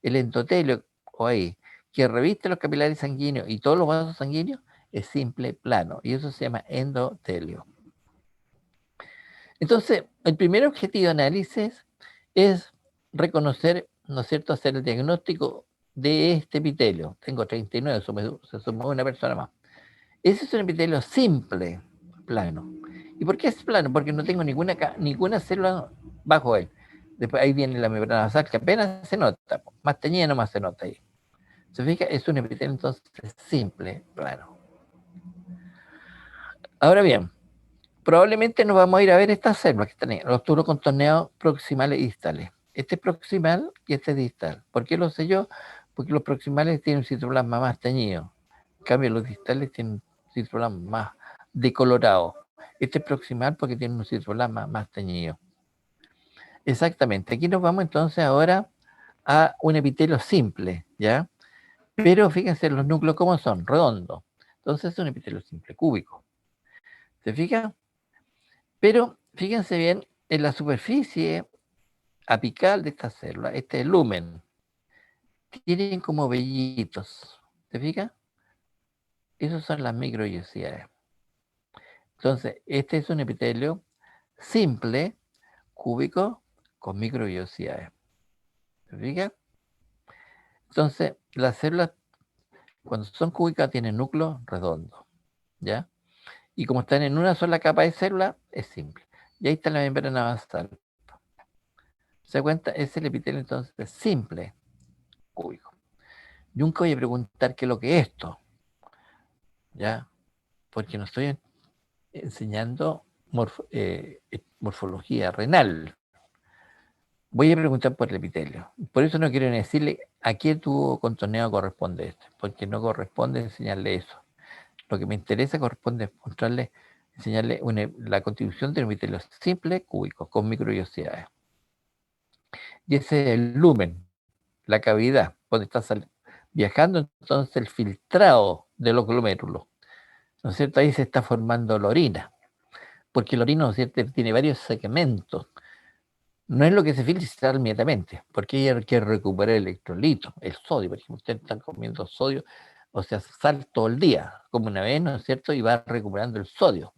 El endotelio, o ahí, que reviste los capilares sanguíneos y todos los vasos sanguíneos, es simple, plano. Y eso se llama endotelio. Entonces, el primer objetivo de análisis es reconocer, ¿no es cierto?, hacer el diagnóstico de este epitelio. Tengo 39, se sumó una persona más. Ese es un epitelio simple, plano. ¿Y por qué es plano? Porque no tengo ninguna célula bajo él. Después ahí viene la membrana basal, que apenas se nota. Más teñida nomás se nota ahí. ¿Se fija? Es un epitelio entonces simple, plano. Ahora bien, probablemente nos vamos a ir a ver estas células que están ahí, los túbulos contorneados proximales y distales. Este es proximal y este es distal. ¿Por qué lo sé yo? Porque los proximales tienen un citoplasma más teñido. En cambio, los distales tienen citoplasma más decolorado. Este es proximal porque tiene un citoplasma más teñido. Exactamente. Aquí nos vamos entonces ahora a un epitelio simple, ¿ya? Pero fíjense los núcleos cómo son, redondos. Entonces es un epitelio simple, cúbico. ¿Se fijan? Pero fíjense bien, en la superficie apical de esta célula, este lumen, tienen como vellitos. ¿Se fijan? Esas son las microvellosidades. Entonces, este es un epitelio simple, cúbico, con microvellosidades. ¿Se fijan? Entonces, las células, cuando son cúbicas, tienen núcleo redondo, ¿ya? Y como están en una sola capa de célula, es simple. Y ahí está la membrana basal. ¿Se da cuenta? Es el epitelio entonces simple, cúbico. Nunca voy a preguntar qué es lo que es esto, ¿ya? Porque no estoy enseñando morfología renal. Voy a preguntar por el epitelio. Por eso no quiero decirle a qué tubo contorneado corresponde este, porque no corresponde enseñarle eso. Lo que me interesa corresponde mostrarle, enseñarle la constitución del epitelio simple cúbico con microvellosidades. Y ese es el lumen, la cavidad, donde está viajando entonces el filtrado de los glomérulos. ¿No es cierto? Ahí se está formando la orina, porque la orina, ¿no es cierto?, tiene varios segmentos. No es lo que se filtra inmediatamente, porque hay que recuperar el electrolito, el sodio. Por ejemplo, ustedes están comiendo sodio, o sea, sal todo el día, como una vez, ¿no es cierto? Y va recuperando el sodio,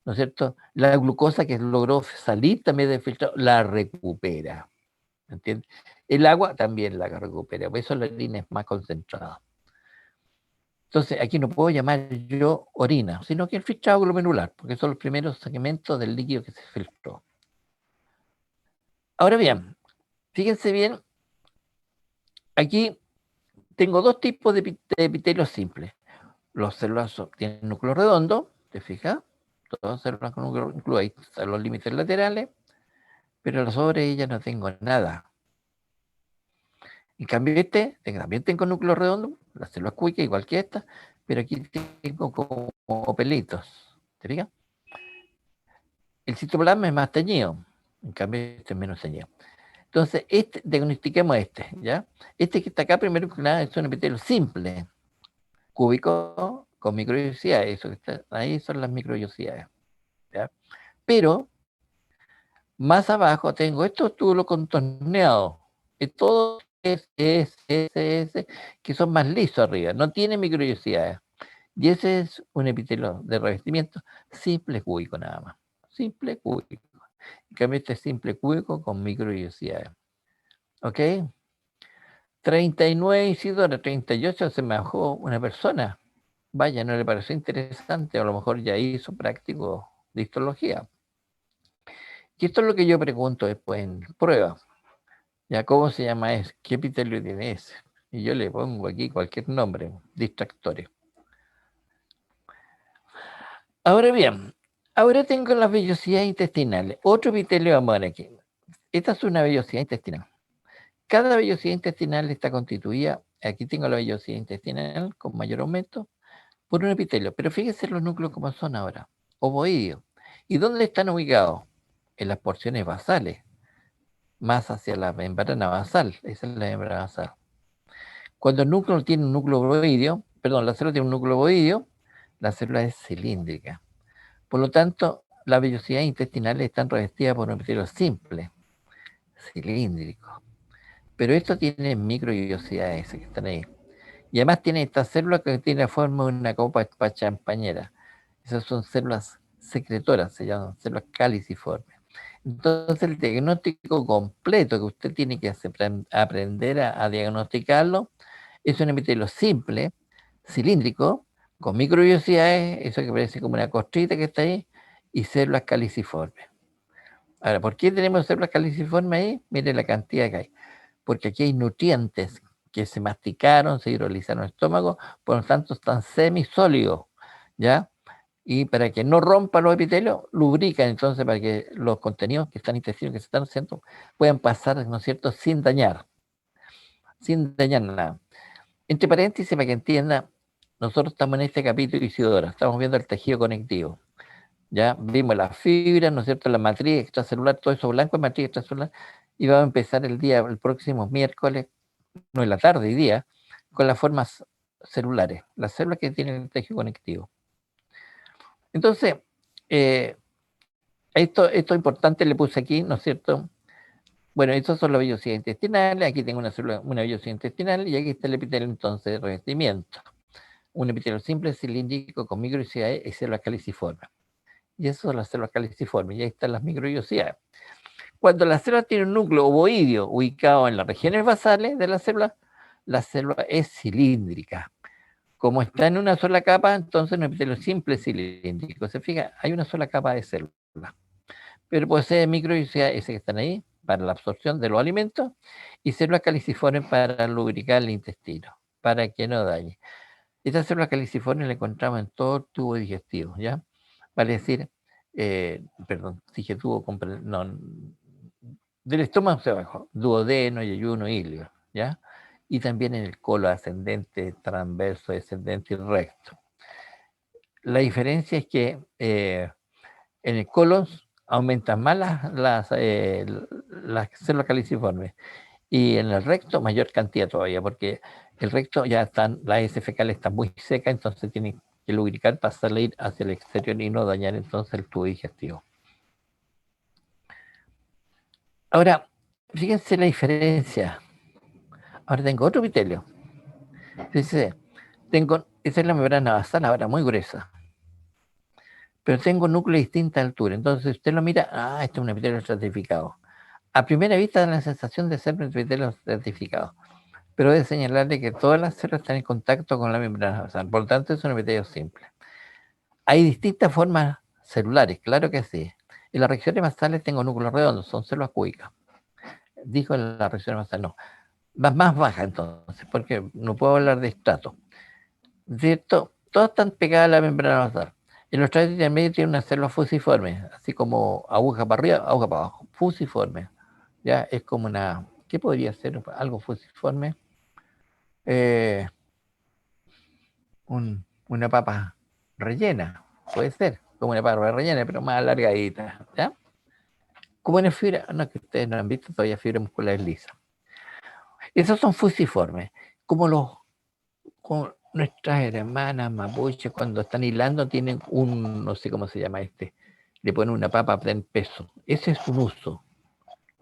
¿no es cierto? La glucosa que logró salir también del filtrado, la recupera, ¿entiendes? El agua también la recupera, por eso la orina es más concentrada. Entonces, aquí no puedo llamar yo orina, sino que el filtrado glomerular, porque son los primeros segmentos del líquido que se filtró. Ahora bien, fíjense bien, aquí tengo dos tipos de epitelios simples. Los células tienen núcleo redondo, ¿te fijas? Todas células con núcleo, ahí están los límites laterales, pero sobre ellas no tengo nada. En cambio también tengo núcleo redondo, las células cúbicas igual que esta, pero aquí tengo como pelitos, ¿te fijas? El citoplasma es más teñido, en cambio este es menos teñido. Entonces, diagnostiquemos ¿ya? Este que está acá, primero que nada, es un epitelio simple, cúbico, con microvellosidades. Eso que está ahí son las microvellosidades, ¿ya? Pero, más abajo tengo estos túbulos contorneados, que todos que son más lisos arriba, no tienen microvellosidades. Y ese es un epitelio de revestimiento simple cúbico nada más. Simple cúbico. En cambio, este es simple cúbico con microvellosidades. ¿Ok? 39 Isidora, 38 se me bajó una persona. Vaya, no le pareció interesante, o a lo mejor ya hizo práctico de histología. Y esto es lo que yo pregunto después en prueba. ¿Ya cómo se llama ese? ¿Qué epitelio tiene ese? Y yo le pongo aquí cualquier nombre, distractores. Ahora bien, ahora tengo las vellosidades intestinales. Otro epitelio amor aquí. Esta es una vellosidad intestinal. Cada vellosidad intestinal está constituida, aquí tengo la vellosidad intestinal con mayor aumento, por un epitelio. Pero fíjense los núcleos como son ahora, ovoideos. ¿Y dónde están ubicados? En las porciones basales, más hacia la membrana basal. Esa es la membrana basal. Cuando el núcleo tiene un núcleo ovoideo, perdón, la célula tiene un núcleo ovoideo, la célula es cilíndrica. Por lo tanto, las vellosidades intestinales están revestidas por un epitelio simple, cilíndrico. Pero esto tiene microvellosidades que están ahí. Y además tiene esta célula que tiene la forma de una copa champañera. Esas son células secretoras, se llaman células caliciformes. Entonces el diagnóstico completo que usted tiene que aprender a diagnosticarlo es un epitelio simple, cilíndrico, con microvellosidades, eso que parece como una costrita que está ahí, y células caliciformes. Ahora, ¿por qué tenemos células caliciformes ahí? Mire la cantidad que hay. Porque aquí hay nutrientes que se masticaron, se hidrolizaron en el estómago, por lo tanto están semisólidos, ¿ya? Y para que no rompan los epitelios, lubrican entonces para que los contenidos que están intestinos, que se están haciendo, puedan pasar, ¿no es cierto?, sin dañar nada. Entre paréntesis, para que entienda, nosotros estamos en este capítulo, Isidora, estamos viendo el tejido conectivo. Ya vimos las fibras, ¿no es cierto? La matriz extracelular, todo eso blanco es matriz extracelular, y vamos a empezar el próximo miércoles, no en la tarde, hoy día, con las formas celulares, las células que tienen el tejido conectivo. Entonces, esto importante le puse aquí, ¿no es cierto? Bueno, estos son las vellosidades intestinales, aquí tengo una vellosidad intestinal, y aquí está el epitelio entonces de revestimiento. Un epitelio simple cilíndrico con microvellosidades y células caliciformes. Y eso son las células caliciformes, y ahí están las microvellosidades. Cuando la célula tiene un núcleo ovoideo ubicado en las regiones basales de la célula es cilíndrica. Como está en una sola capa, entonces un epitelio simple cilíndrico. Se fija, hay una sola capa de célula. Pero posee microvellosidades, esas que están ahí, para la absorción de los alimentos, y células caliciformes para lubricar el intestino, para que no dañe. Estas células caliciformes las encontramos en todo el tubo digestivo, ¿ya? Vale decir, perdón, dije tubo, no, del estómago hacia abajo, duodeno, yeyuno, ilio, ¿ya? Y también en el colon ascendente, transverso, descendente y recto. La diferencia es que en el colon aumentan más las células caliciformes, y en el recto mayor cantidad todavía, porque el recto ya están, la heces fecales está muy seca, entonces tiene que lubricar para salir hacia el exterior y no dañar entonces el tubo digestivo. Ahora, fíjense la diferencia. Ahora tengo otro epitelio. Fíjense, esa es la membrana basal, ahora muy gruesa, pero tengo núcleo de distinta altura. Entonces, usted lo mira, este es un epitelio estratificado. A primera vista da la sensación de ser un epitelio estratificado, pero he de señalarle que todas las células están en contacto con la membrana basal, por lo tanto es un epitelio simple. Hay distintas formas celulares, claro que sí. En las regiones basales tengo núcleos redondos, son células cúbicas. Dijo en las regiones basales, no. Más baja entonces, porque no puedo hablar de estrato. ¿Cierto? Todas están pegadas a la membrana basal. En los estratos intermedios tiene una célula fusiforme, así como aguja para arriba, aguja para abajo, fusiforme. Ya es como una, ¿qué podría ser algo fusiforme? Una papa rellena, puede ser, como una papa rellena, pero más alargadita, ¿ya? Como una fibra, no, que ustedes no han visto todavía fibra muscular lisa. Esos son fusiformes, como nuestras hermanas mapuches cuando están hilando tienen un, no sé cómo se llama le ponen una papa en peso. Ese es un uso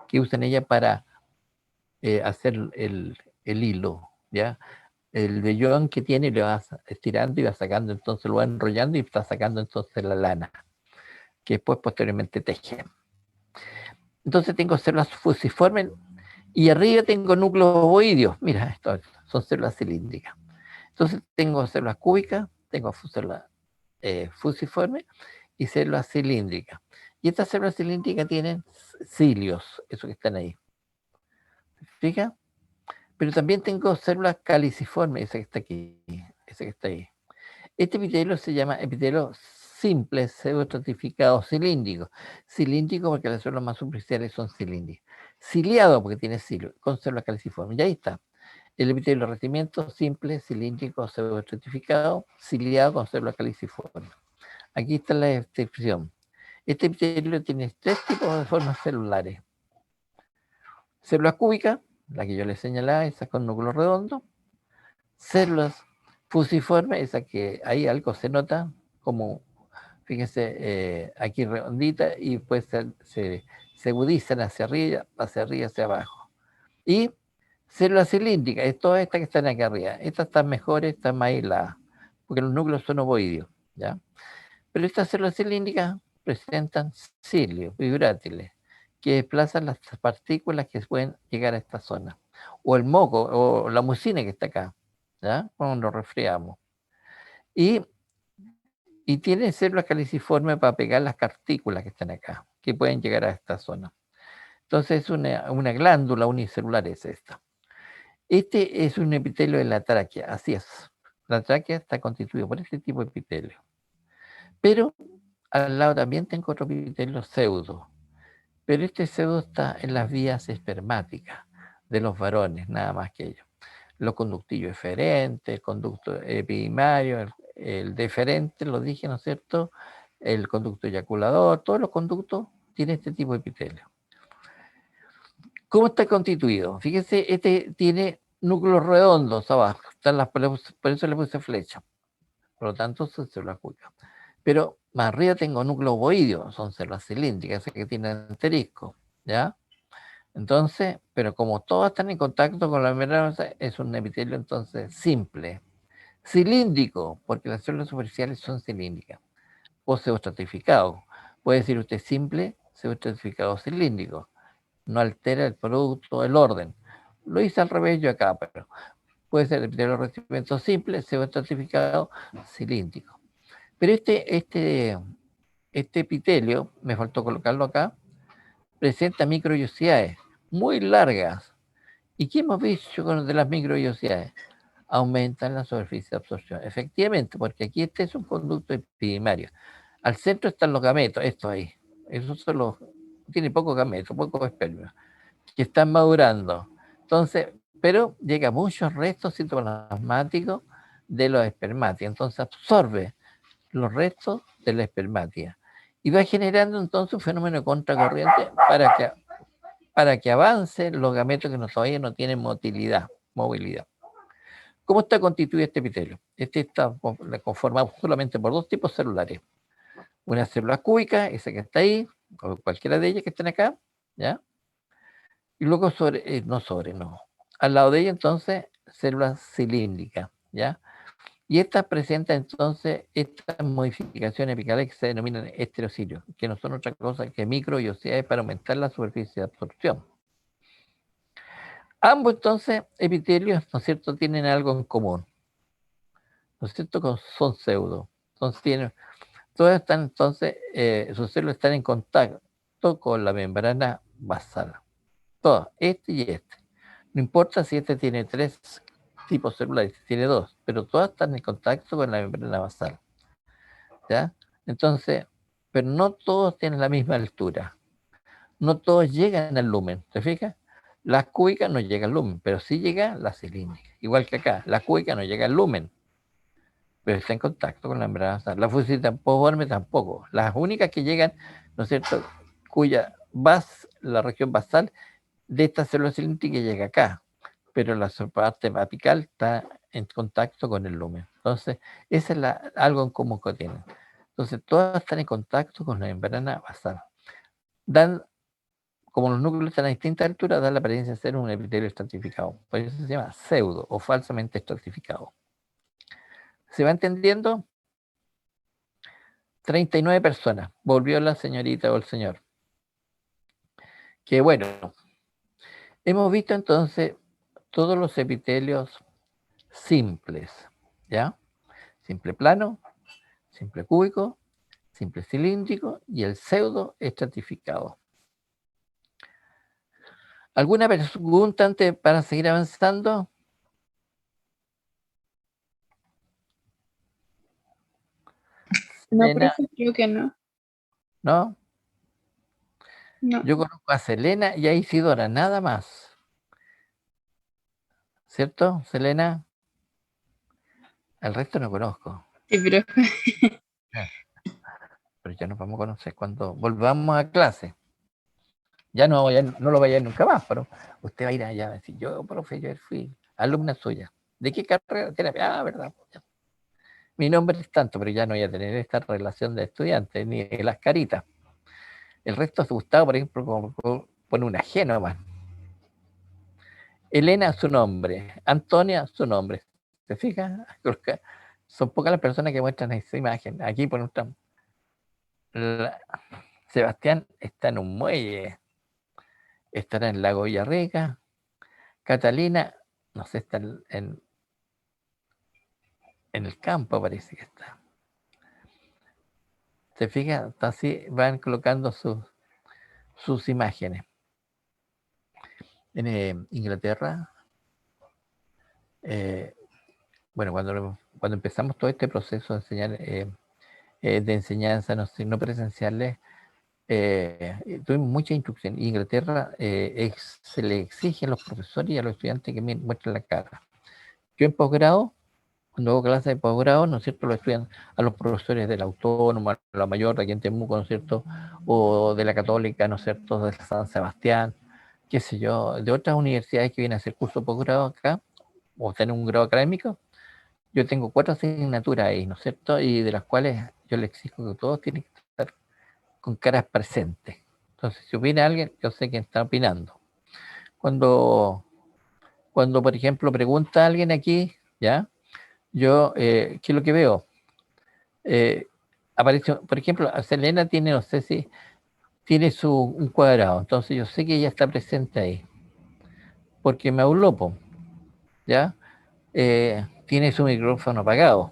que usan ellas para hacer el hilo, ¿ya? El vellón que tiene le va estirando y va sacando, entonces lo va enrollando y está sacando entonces la lana, que después posteriormente teje. Entonces tengo células fusiformes y arriba tengo núcleos ovoideos. Mira, esto son células cilíndricas. Entonces tengo células cúbicas, tengo células fusiformes y células cilíndricas. Y estas células cilíndricas tienen cilios, eso que están ahí. ¿Fija? Pero también tengo células caliciformes, esa que está aquí, esa que está ahí. Este epitelio se llama epitelio simple pseudoestratificado cilíndrico. Cilíndrico porque las células más superficiales son cilíndricas. Ciliado porque tiene cilio, con células caliciformes. Y ahí está. El epitelio de revestimiento simple, cilíndrico, pseudoestratificado, ciliado con células caliciformes. Aquí está la descripción. Este epitelio tiene 3 tipos de formas celulares. Células cúbicas, la que yo les señalaba, esa con núcleo redondo. Células fusiformes, esa que ahí algo se nota, como, fíjense, aquí redondita, y pues se agudizan hacia arriba, hacia abajo. Y células cilíndricas, es todas estas que están aquí arriba. Estas están mejores, están más aisladas, porque los núcleos son ovoideos, ¿ya? Pero estas células cilíndricas presentan cilios vibrátiles, que desplazan las partículas que pueden llegar a esta zona. O el moco, o la mucina que está acá, ¿ya? Cuando nos resfriamos. Y tiene células caliciformes para pegar las partículas que están acá, que pueden llegar a esta zona. Entonces es una glándula unicelular es esta. Este es un epitelio de la tráquea, así es. La tráquea está constituida por este tipo de epitelio. Pero al lado también tengo otro epitelio pseudo. Pero este pseudo está en las vías espermáticas de los varones, nada más que ello. los conductillos eferentes, el conducto epidimario, el deferente, lo dije, ¿no es cierto? El conducto eyaculador, todos los conductos tienen este tipo de epitelio. ¿Cómo está constituido? Fíjese, este tiene núcleos redondos abajo, por eso le puse flecha. Por lo tanto, son células cuicas. Pero más arriba tengo núcleos ovoideos, son células cilíndricas, que tienen asterisco, ¿ya? Entonces, pero como todas están en contacto con la membrana, es un epitelio entonces simple. Cilíndrico, porque las células superficiales son cilíndricas. O pseudoestratificado. Puede decir usted simple, pseudoestratificado cilíndrico. No altera el producto, el orden. Lo hice al revés yo acá, pero puede ser epitelio de revestimiento simple, pseudoestratificado, cilíndrico. Pero este epitelio, me faltó colocarlo acá, presenta microvellosidades muy largas. ¿Y qué hemos visto con de las microvellosidades? Aumentan la superficie de absorción. Efectivamente, porque aquí este es un conducto epidimario. Al centro están los gametos, esto ahí. Esos son los, tiene pocos gametos, pocos espermios, que están madurando. Entonces, pero llega muchos restos citoplasmáticos de los espermátidos. Entonces absorbe los restos de la espermática. Y va generando entonces un fenómeno de contracorriente para que avancen los gametos que todavía no tienen movilidad. ¿Cómo está constituido este epitelio? Este está conformado solamente por dos tipos celulares. Una célula cúbica, esa que está ahí, o cualquiera de ellas que estén acá, ¿ya? Y luego no. Al lado de ella, entonces, células cilíndricas, ¿ya? Y estas presentan entonces estas modificaciones apicales que se denominan estereocilios, que no son otra cosa que microvellosidades para aumentar la superficie de absorción. Ambos entonces epitelios, ¿no es cierto?, tienen algo en común, ¿no es cierto?, son pseudo. Entonces todas están entonces, sus células están en contacto con la membrana basal. Todas, este y este. No importa si este tiene 3 tipos celulares, tiene 2, pero todas están en contacto con la membrana basal. ¿Ya? Entonces, pero no todos tienen la misma altura. No todos llegan al lumen, ¿te fijas? Las cúbicas no llegan al lumen, pero sí llega la cilíndrica. Igual que acá, la cúbica no llega al lumen, pero está en contacto con la membrana basal. La fusiforme tampoco. Las únicas que llegan, ¿no es cierto?, cuya la región basal de esta célula cilíndrica llega acá, pero la parte apical está en contacto con el lumen. Entonces, esa es algo en común que tienen. Entonces, todas están en contacto con la membrana basal. Como los núcleos están a distintas alturas, dan la apariencia de ser un epitelio estratificado. Por eso se llama pseudo o falsamente estratificado. ¿Se va entendiendo? 39 personas. Volvió la señorita o el señor. Que bueno, hemos visto entonces todos los epitelios simples, ¿ya? Simple plano, simple cúbico, simple cilíndrico y el pseudo estratificado. ¿Alguna pregunta antes para seguir avanzando? No, Selena, profe, creo que no. ¿no? No. Yo conozco a Selena y a Isidora, nada más. ¿Cierto, Selena? El resto no conozco. Sí, profe. Pero ya nos vamos a conocer cuando volvamos a clase. Ya no lo vaya a ir nunca más, pero usted va a ir allá a decir, yo, profe, yo fui alumna suya. ¿De qué carrera? Terapia. Ah, verdad. Mi nombre es tanto, pero ya no voy a tener esta relación de estudiante, ni de las caritas. El resto es Gustavo, por ejemplo, pone una G nomás. Elena, su nombre. Antonia, su nombre. ¿Se fija? Son pocas las personas que muestran esa imagen. Aquí pone Sebastián está en un muelle. Estará en Lago Villarrica. Catalina, no sé, está en el campo, parece que está. ¿Se fija? Así van colocando sus imágenes. En Inglaterra, bueno, cuando empezamos todo este proceso de enseñar, de enseñanza no presenciales, tuvimos mucha instrucción. En Inglaterra se le exige a los profesores y a los estudiantes que muestren la cara. Yo en posgrado, cuando hago clases de posgrado, ¿no es cierto?, lo estudian a los profesores de la Autónoma, la Mayor, de aquí en Temuco, ¿no es cierto?, o de la Católica, ¿no es cierto?, de San Sebastián, qué sé yo, de otras universidades que vienen a hacer curso de posgrado acá, o tener un grado académico. Yo tengo 4 asignaturas ahí, ¿no es cierto?, y de las cuales yo les exijo que todos tienen que estar con caras presentes. Entonces, si opina alguien, yo sé quién está opinando. Cuando, por ejemplo, pregunta a alguien aquí, ¿ya? Yo, ¿qué es lo que veo? Aparece, por ejemplo, Selena tiene, no sé si, tiene un cuadrado, entonces yo sé que ella está presente ahí, porque me habló, ¿ya? Tiene su micrófono apagado,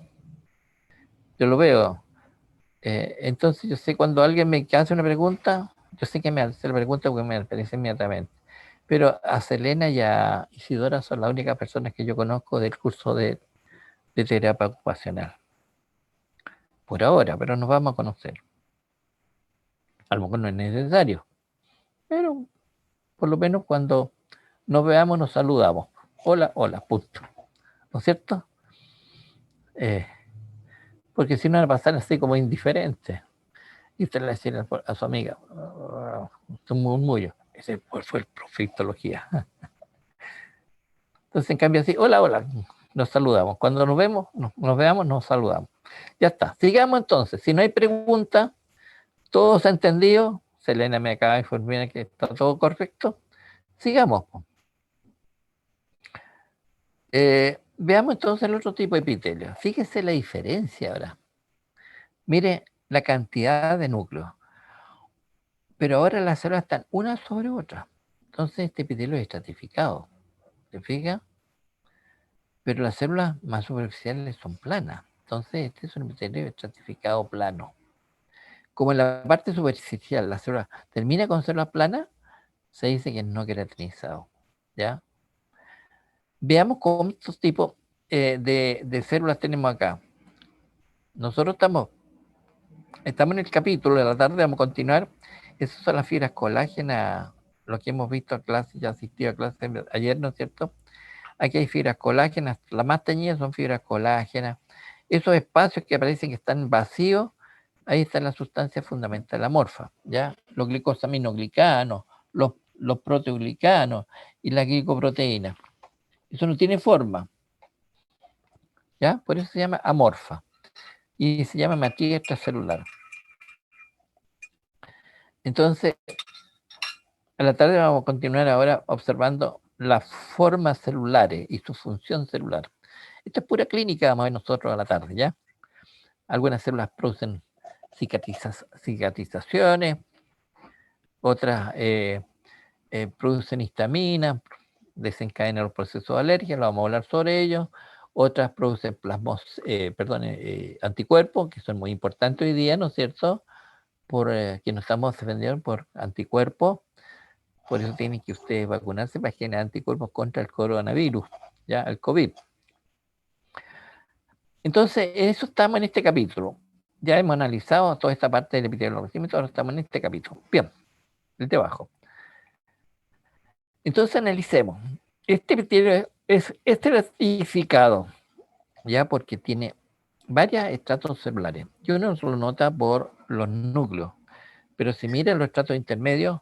yo lo veo. Entonces yo sé cuando alguien me hace una pregunta, yo sé que me hace la pregunta porque me aparece inmediatamente. Pero a Selena y a Isidora son las únicas personas que yo conozco del curso de terapia ocupacional. Por ahora, pero nos vamos a conocer. A lo mejor no es necesario, pero por lo menos cuando nos veamos nos saludamos. Hola, hola, punto. ¿No es cierto? Porque si no va a pasar así como indiferente. Y usted le decía a su amiga, un murmullo. Ese fue el profitología. Entonces, en cambio, así, hola, hola, nos saludamos. Cuando nos vemos, nos veamos, nos saludamos. Ya está. Sigamos entonces. Si no hay pregunta, todo se ha entendido. Selena me acaba de informar que está todo correcto. Sigamos. Veamos entonces el otro tipo de epitelio. Fíjese la diferencia ahora. Mire la cantidad de núcleos. Pero ahora las células están una sobre otra. Entonces este epitelio es estratificado. ¿Se fija? Pero las células más superficiales son planas. Entonces este es un epitelio estratificado plano. Como en la parte superficial la célula termina con células planas, se dice que es no queratinizado. ¿Ya? Veamos cuántos tipos de células tenemos acá. Nosotros estamos en el capítulo de la tarde, vamos a continuar. Esas son las fibras colágenas, lo que hemos visto en clase, ya asistido a clase ayer, ¿no es cierto? Aquí hay fibras colágenas, las más teñidas son fibras colágenas. Esos espacios que parecen que están vacíos, ahí está la sustancia fundamental amorfa, ¿ya? Los glicosaminoglicanos, los proteoglicanos y la glicoproteína. Eso no tiene forma, ¿ya? Por eso se llama amorfa y se llama matriz extracelular. Entonces, a la tarde vamos a continuar ahora observando las formas celulares y su función celular. Esto es pura clínica, vamos a ver nosotros a la tarde, ¿ya? Algunas células producen cicatrizaciones, otras producen histamina, desencadenan los procesos de alergia, lo vamos a hablar sobre ello. Otras producen anticuerpos, que son muy importantes hoy día, ¿no es cierto? Que nos estamos defendiendo por anticuerpos. Por eso tienen que ustedes vacunarse para generar anticuerpos contra el coronavirus, ya, el COVID. Entonces, eso estamos en este capítulo. Ya hemos analizado toda esta parte del epitelio, ahora estamos en este capítulo. Bien, desde abajo. Entonces analicemos. Este epitelio es estratificado, ya, porque tiene varios estratos celulares. Y uno lo nota por los núcleos. Pero si miran los estratos intermedios,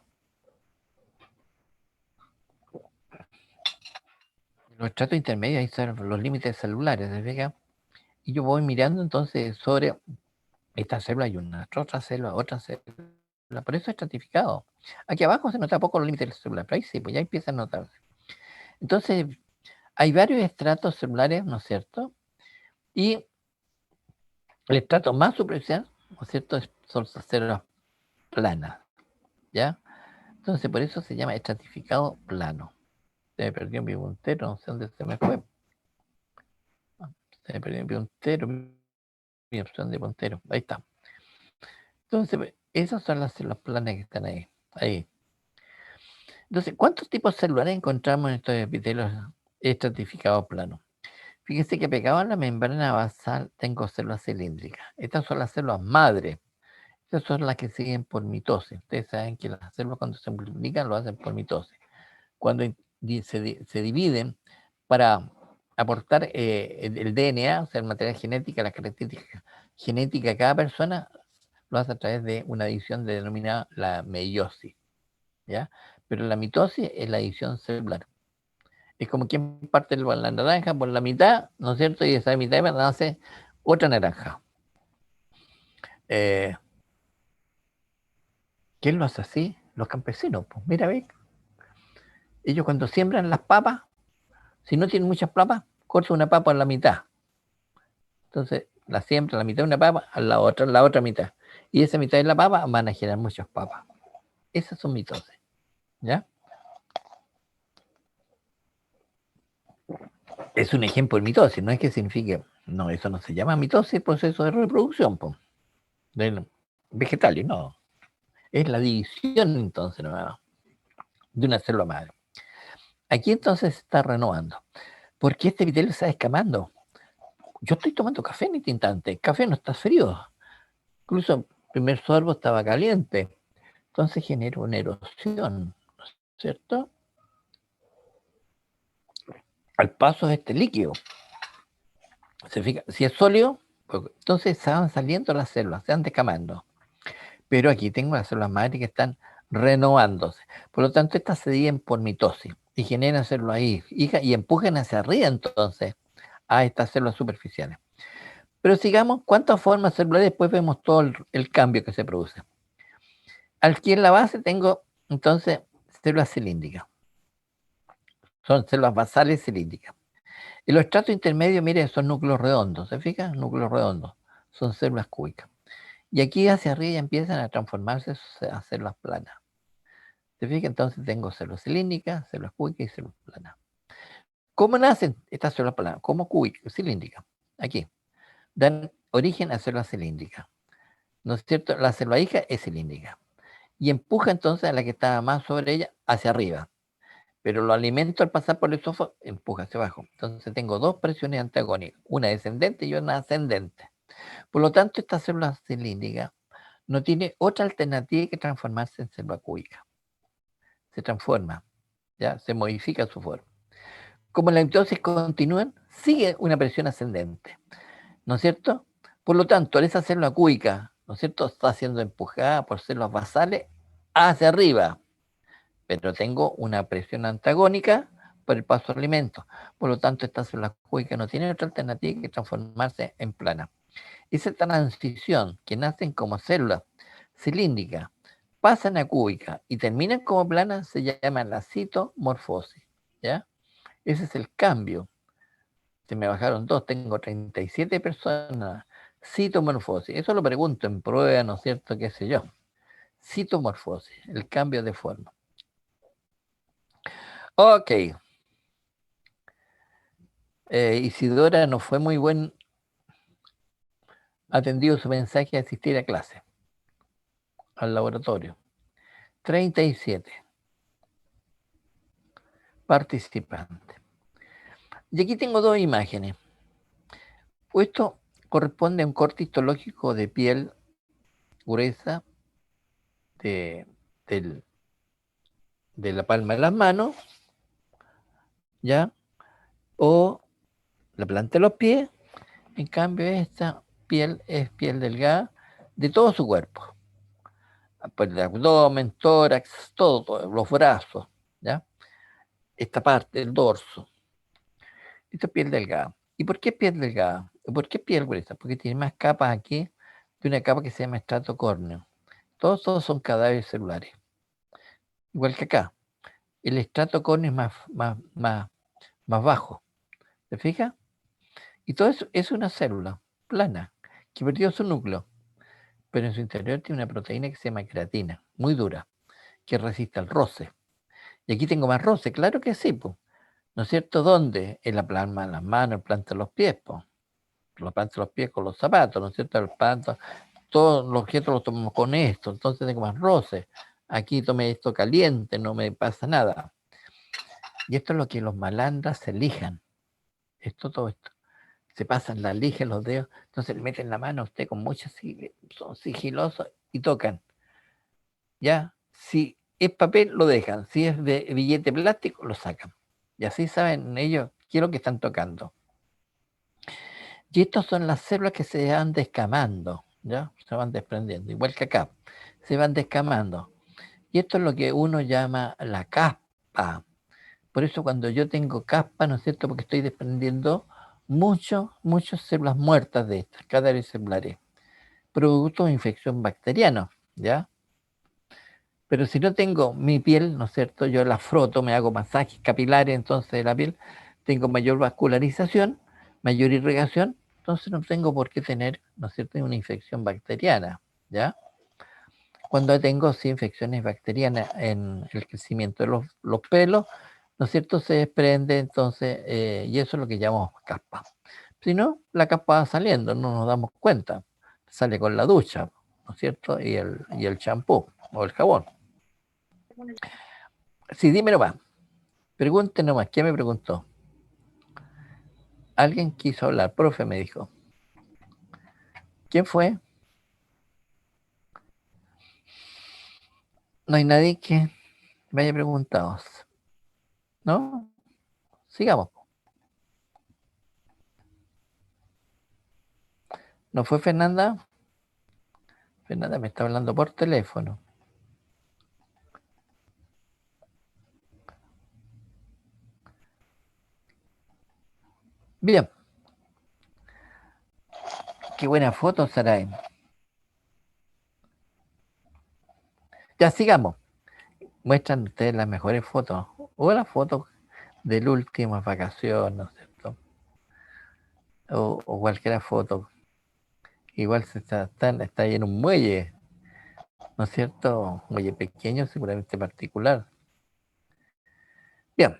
ahí están los límites celulares, ¿se fija? Y yo voy mirando entonces sobre esta célula y otra célula. Por eso es estratificado. Aquí abajo se nota poco los límites celulares, pero ahí sí, pues ya empieza a notarse. Entonces, hay varios estratos celulares, ¿no es cierto? Y el estrato más superficial, ¿no es cierto?, son las células planas, ¿ya? Entonces, por eso se llama estratificado plano. Se me perdió mi puntero, no sé dónde se me fue. Se me perdió mi puntero, mi opción de puntero. Ahí está. Entonces, esas son las células planas que están ahí. Entonces, ¿cuántos tipos celulares encontramos en estos epitelios estratificados planos? Fíjense que pegado a la membrana basal tengo células cilíndricas. Estas son las células madre. Estas son las que siguen por mitosis. Ustedes saben que las células cuando se multiplican lo hacen por mitosis. Cuando se dividen para aportar el DNA, o sea, el material genético, las características genéticas de cada persona, lo hace a través de una adición denominada la meiosis, ¿ya? Pero la mitosis es la adición celular. Es como quien parte la naranja por la mitad, ¿no es cierto? Y esa mitad nace otra naranja. ¿Quién lo hace así? Los campesinos. Pues mira, ve, ellos cuando siembran las papas, si no tienen muchas papas, cortan una papa en la mitad. Entonces, la siembra la mitad de una papa, a la otra mitad. Y esa mitad de la papa van a generar muchas papas. Esas son mitosis, ¿ya? Es un ejemplo de mitosis, no es que signifique, no, eso no se llama mitosis, proceso de reproducción, pues, de vegetales, no. Es la división entonces, ¿no?, de una célula madre. Aquí entonces se está renovando. ¿Por qué este epitelio se está escamando? Yo estoy tomando café en este instante. El café no está frío. Incluso el primer sorbo estaba caliente. Entonces genera una erosión, ¿cierto? Al paso de este líquido. ¿Se fija? Si es sólido, pues, entonces se van saliendo las células, se van descamando. Pero aquí tengo las células madre que están renovándose. Por lo tanto, estas se dividen por mitosis y generan células hijas y empujan hacia arriba entonces a estas células superficiales. Pero sigamos, ¿cuántas formas celulares? Después vemos todo el cambio que se produce. Aquí en la base tengo entonces células cilíndricas. Son células basales cilíndricas. En los estratos intermedios, miren, son núcleos redondos, ¿se fijan? Núcleos redondos. Son células cúbicas. Y aquí hacia arriba ya empiezan a transformarse a células planas. ¿Se fijan? Entonces tengo células cilíndricas, células cúbicas y células planas. ¿Cómo nacen estas células planas? Como cúbicas, cilíndricas. Aquí. Dan origen a células cilíndricas. ¿No es cierto? La célula hija es cilíndrica. Y empuja entonces a la que estaba más sobre ella hacia arriba. Pero lo alimento al pasar por el esófago, empuja hacia abajo. Entonces tengo dos presiones antagónicas, una descendente y una ascendente. Por lo tanto, esta célula cilíndrica no tiene otra alternativa que transformarse en célula cúbica. Se transforma, ya se modifica su forma. Como la mitosis continúa, sigue una presión ascendente, ¿no es cierto? Por lo tanto, esa célula cúbica, ¿no es cierto?, está siendo empujada por células basales hacia arriba, pero tengo una presión antagónica por el paso del alimento. Por lo tanto, estas células cúbicas no tienen otra alternativa que transformarse en plana. Esa transición que nacen como células cilíndricas, pasan a cúbica y terminan como planas, se llama la citomorfosis, ¿ya? Ese es el cambio. Se me bajaron dos, tengo 37 personas. Citomorfosis, eso lo pregunto en prueba, ¿no es cierto? ¿Qué sé yo? Citomorfosis, el cambio de forma. Ok. Isidora no fue muy buen atendido su mensaje de asistir a clase, al laboratorio. 37 participantes. Y aquí tengo dos imágenes. Esto corresponde a un corte histológico de piel gruesa de la palma de las manos, ¿ya? O la planta de los pies. En cambio, esta piel es piel delgada de todo su cuerpo. Pues el abdomen, tórax, todo, los brazos, ¿ya? Esta parte, el dorso. Esta es piel delgada. ¿Y por qué piel delgada? ¿Por qué piel gruesa? Porque tiene más capas aquí de una capa que se llama estrato córneo. Todos son cadáveres celulares. Igual que acá. El estrato córneo es más bajo. ¿Se fija? Y todo eso es una célula plana que perdió su núcleo, pero en su interior tiene una proteína que se llama creatina, muy dura, que resiste al roce. Y aquí tengo más roce, claro que sí, pues. ¿No es cierto? ¿Dónde? En la palma de las manos, en la planta de los pies, pues. La planta de los pies con los zapatos, ¿no es cierto? El planta, todos los objetos los tomamos con esto, entonces tengo más roce. Aquí tomé esto caliente, no me pasa nada. Y esto es lo que los malandras se lijan. Todo esto. Se pasan la lija en los dedos, entonces le meten la mano a usted con mucha son sigilosos y tocan. Ya, si es papel, lo dejan. Si es de billete plástico, lo sacan. Y así saben ellos ¿Qué es lo que están tocando? Y estas son las células que se van descamando, ¿ya? Se van desprendiendo, igual que acá, se van descamando. Y esto es lo que uno llama la caspa. Por eso cuando yo tengo caspa, ¿no es cierto? Porque estoy desprendiendo muchas células muertas de estas, cadáveres celulares, producto de infección bacteriana, ¿ya? Pero si no tengo mi piel, ¿no es cierto? Yo la froto, me hago masajes capilares, entonces de la piel, tengo mayor vascularización, mayor irrigación, entonces no tengo por qué tener, ¿no es cierto?, una infección bacteriana, ¿ya? Cuando tengo sí, infecciones bacterianas en el crecimiento de los pelos, ¿no es cierto?, se desprende, entonces, y eso es lo que llamamos caspa. Si no, la caspa va saliendo, no nos damos cuenta, sale con la ducha, ¿no es cierto?, y el champú o el jabón. Sí, dime nomás. Pregunte nomás. ¿Quién me preguntó? Alguien quiso hablar. Profe me dijo. ¿Quién fue? No hay nadie que me haya preguntado. ¿No? Sigamos. ¿No fue Fernanda? Fernanda me está hablando por teléfono. Bien. Qué buena foto, Saray. Ya sigamos. Muestran ustedes las mejores fotos. O las fotos de la última vacación, ¿no es cierto? O cualquier foto. Igual se está ahí en un muelle, ¿no es cierto? Un muelle pequeño, seguramente particular. Bien.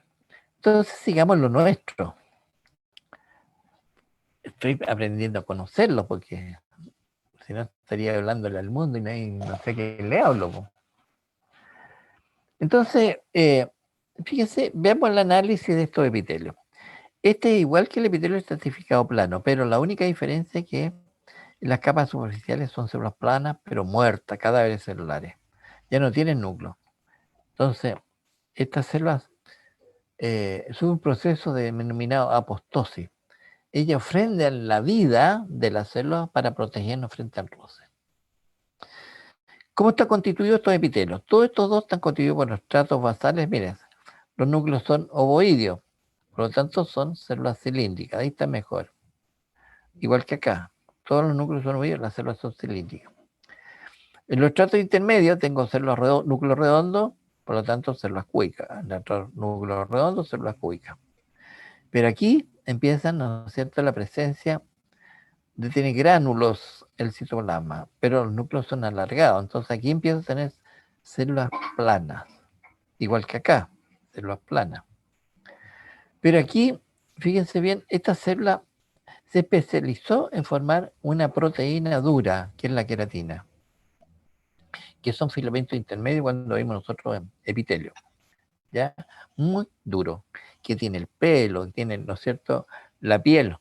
Entonces sigamos lo nuestro. Estoy aprendiendo a conocerlo porque si no estaría hablándole al mundo y no sé qué le hablo. Po. Entonces, fíjense, veamos el análisis de estos epitelios. Este es igual que el epitelio estratificado plano, pero la única diferencia es que las capas superficiales son células planas, pero muertas, cadáveres celulares. Ya no tienen núcleo. Entonces, estas células es un proceso denominado apostosis. Ella ofrenda la vida de las células para protegernos frente al roce. ¿Cómo está constituido estos epitelios? Todos estos dos están constituidos por los estratos basales. Miren, los núcleos son ovoideos, por lo tanto son células cilíndricas. Ahí está mejor. Igual que acá, todos los núcleos son ovoideos, las células son cilíndricas. En los estratos intermedios tengo células núcleos redondos, por lo tanto células cúbicas. En otros núcleos redondos, células cúbicas. Pero aquí empiezan, ¿no es cierto?, la presencia tiene gránulos el citoplasma, pero los núcleos son alargados. Entonces aquí empieza a tener células planas, igual que acá, células planas. Pero aquí, fíjense bien, esta célula se especializó en formar una proteína dura, que es la queratina, que son filamentos intermedios cuando vimos nosotros en epitelio, ¿ya? Muy duro, que tiene el pelo, que tiene, ¿no es cierto?, la piel,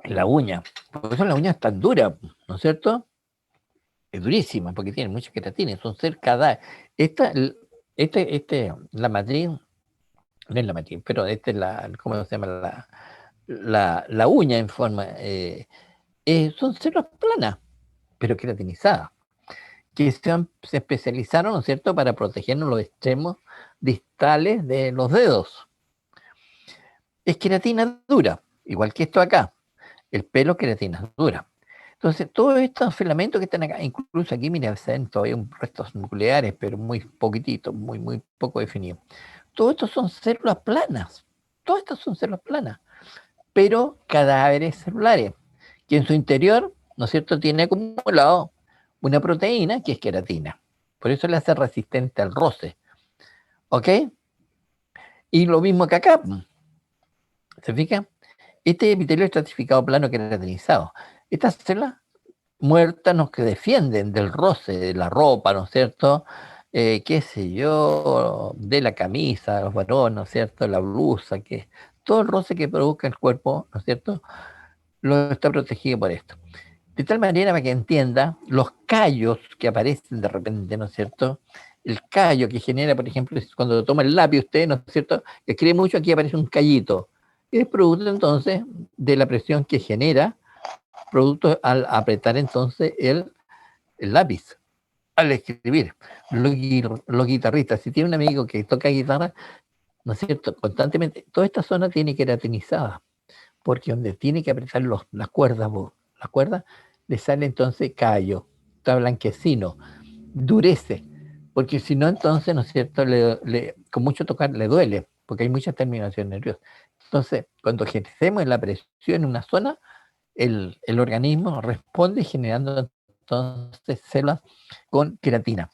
la uña. Por eso la uña es tan dura, ¿no es cierto? Es durísima porque tiene mucha queratina, son cerca. La matriz, no es la matriz, pero esta es ¿cómo se llama? La uña en forma, son células planas, pero queratinizadas, que se especializaron, ¿no es cierto?, para protegernos los extremos distales de los dedos. Es queratina dura, igual que esto acá. El pelo queratina dura. Entonces, todos estos filamentos que están acá, incluso aquí, mira, se ven todavía restos nucleares, pero muy poquititos, muy poco definidos. Todos estos son células planas. Todas estas son células planas, pero cadáveres celulares, que en su interior, ¿no es cierto?, tiene acumulado una proteína que es queratina. Por eso le hace resistente al roce. ¿Ok? Y lo mismo que acá. ¿Se fijan? Este epitelio estratificado plano queratinizado. Estas células muertas nos que defienden del roce de la ropa, ¿no es cierto? Qué sé yo, de la camisa, los varones, ¿no es cierto? La blusa, que todo el roce que provoca el cuerpo, ¿no es cierto? Lo está protegido por esto. De tal manera para que entienda los callos que aparecen de repente, ¿no es cierto?, el callo que genera, por ejemplo, cuando toma el lápiz usted, ¿no es cierto? Que escribe mucho, aquí aparece un callito. Es producto entonces de la presión que genera, producto al apretar entonces el lápiz, al escribir. Los guitarristas, si tiene un amigo que toca guitarra, ¿no es cierto? Constantemente, toda esta zona tiene queratinizada, porque donde tiene que apretar las cuerdas, le sale entonces callo, está blanquecino, durece, porque si no, entonces, ¿no es cierto?, con mucho tocar le duele, porque hay muchas terminaciones nerviosas. Entonces, cuando ejercemos la presión en una zona, el organismo responde generando entonces células con queratina.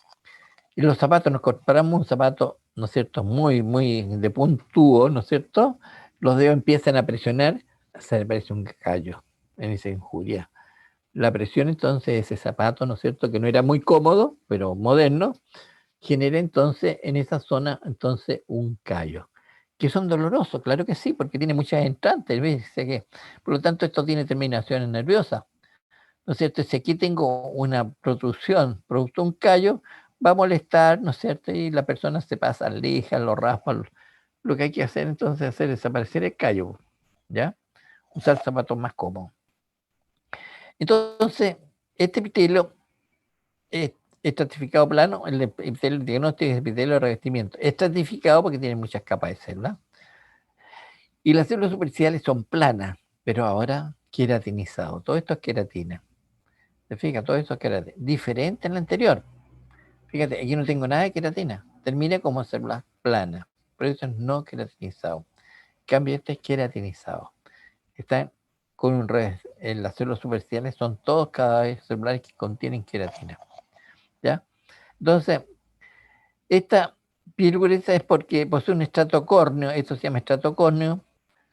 Y los zapatos, nos compramos un zapato, ¿no es cierto?, muy, muy de puntúo, ¿no es cierto? Los dedos empiezan a presionar, se le parece un callo en esa injuria. La presión entonces de ese zapato, ¿no es cierto?, que no era muy cómodo, pero moderno, genera entonces en esa zona entonces un callo. Que son dolorosos, claro que sí, porque tiene muchas entrantes, ¿ves? Por lo tanto, esto tiene terminaciones nerviosas, ¿no es cierto? Si aquí tengo una protrusión, producto de un callo, va a molestar, ¿no es cierto? Y la persona se pasa, lija, lo raspa. Lo que hay que hacer entonces es hacer desaparecer el callo, ¿ya? Usar zapatos más cómodos. Entonces, este epitelio es estratificado plano, el diagnóstico es epitelio de revestimiento. Estratificado porque tiene muchas capas de células. Y las células superficiales son planas, pero ahora queratinizado. Todo esto es queratina. ¿Se fija? Todo esto es queratina. Diferente en la anterior. Fíjate, aquí no tengo nada de queratina. Termina como células planas. Por eso es no queratinizado. En cambio, este es queratinizado. Están con un revés. En las células superficiales son todos cada vez celulares que contienen queratina. ¿Ya? Entonces, esta piel gruesa es porque posee un estrato córneo, esto se llama estrato córneo,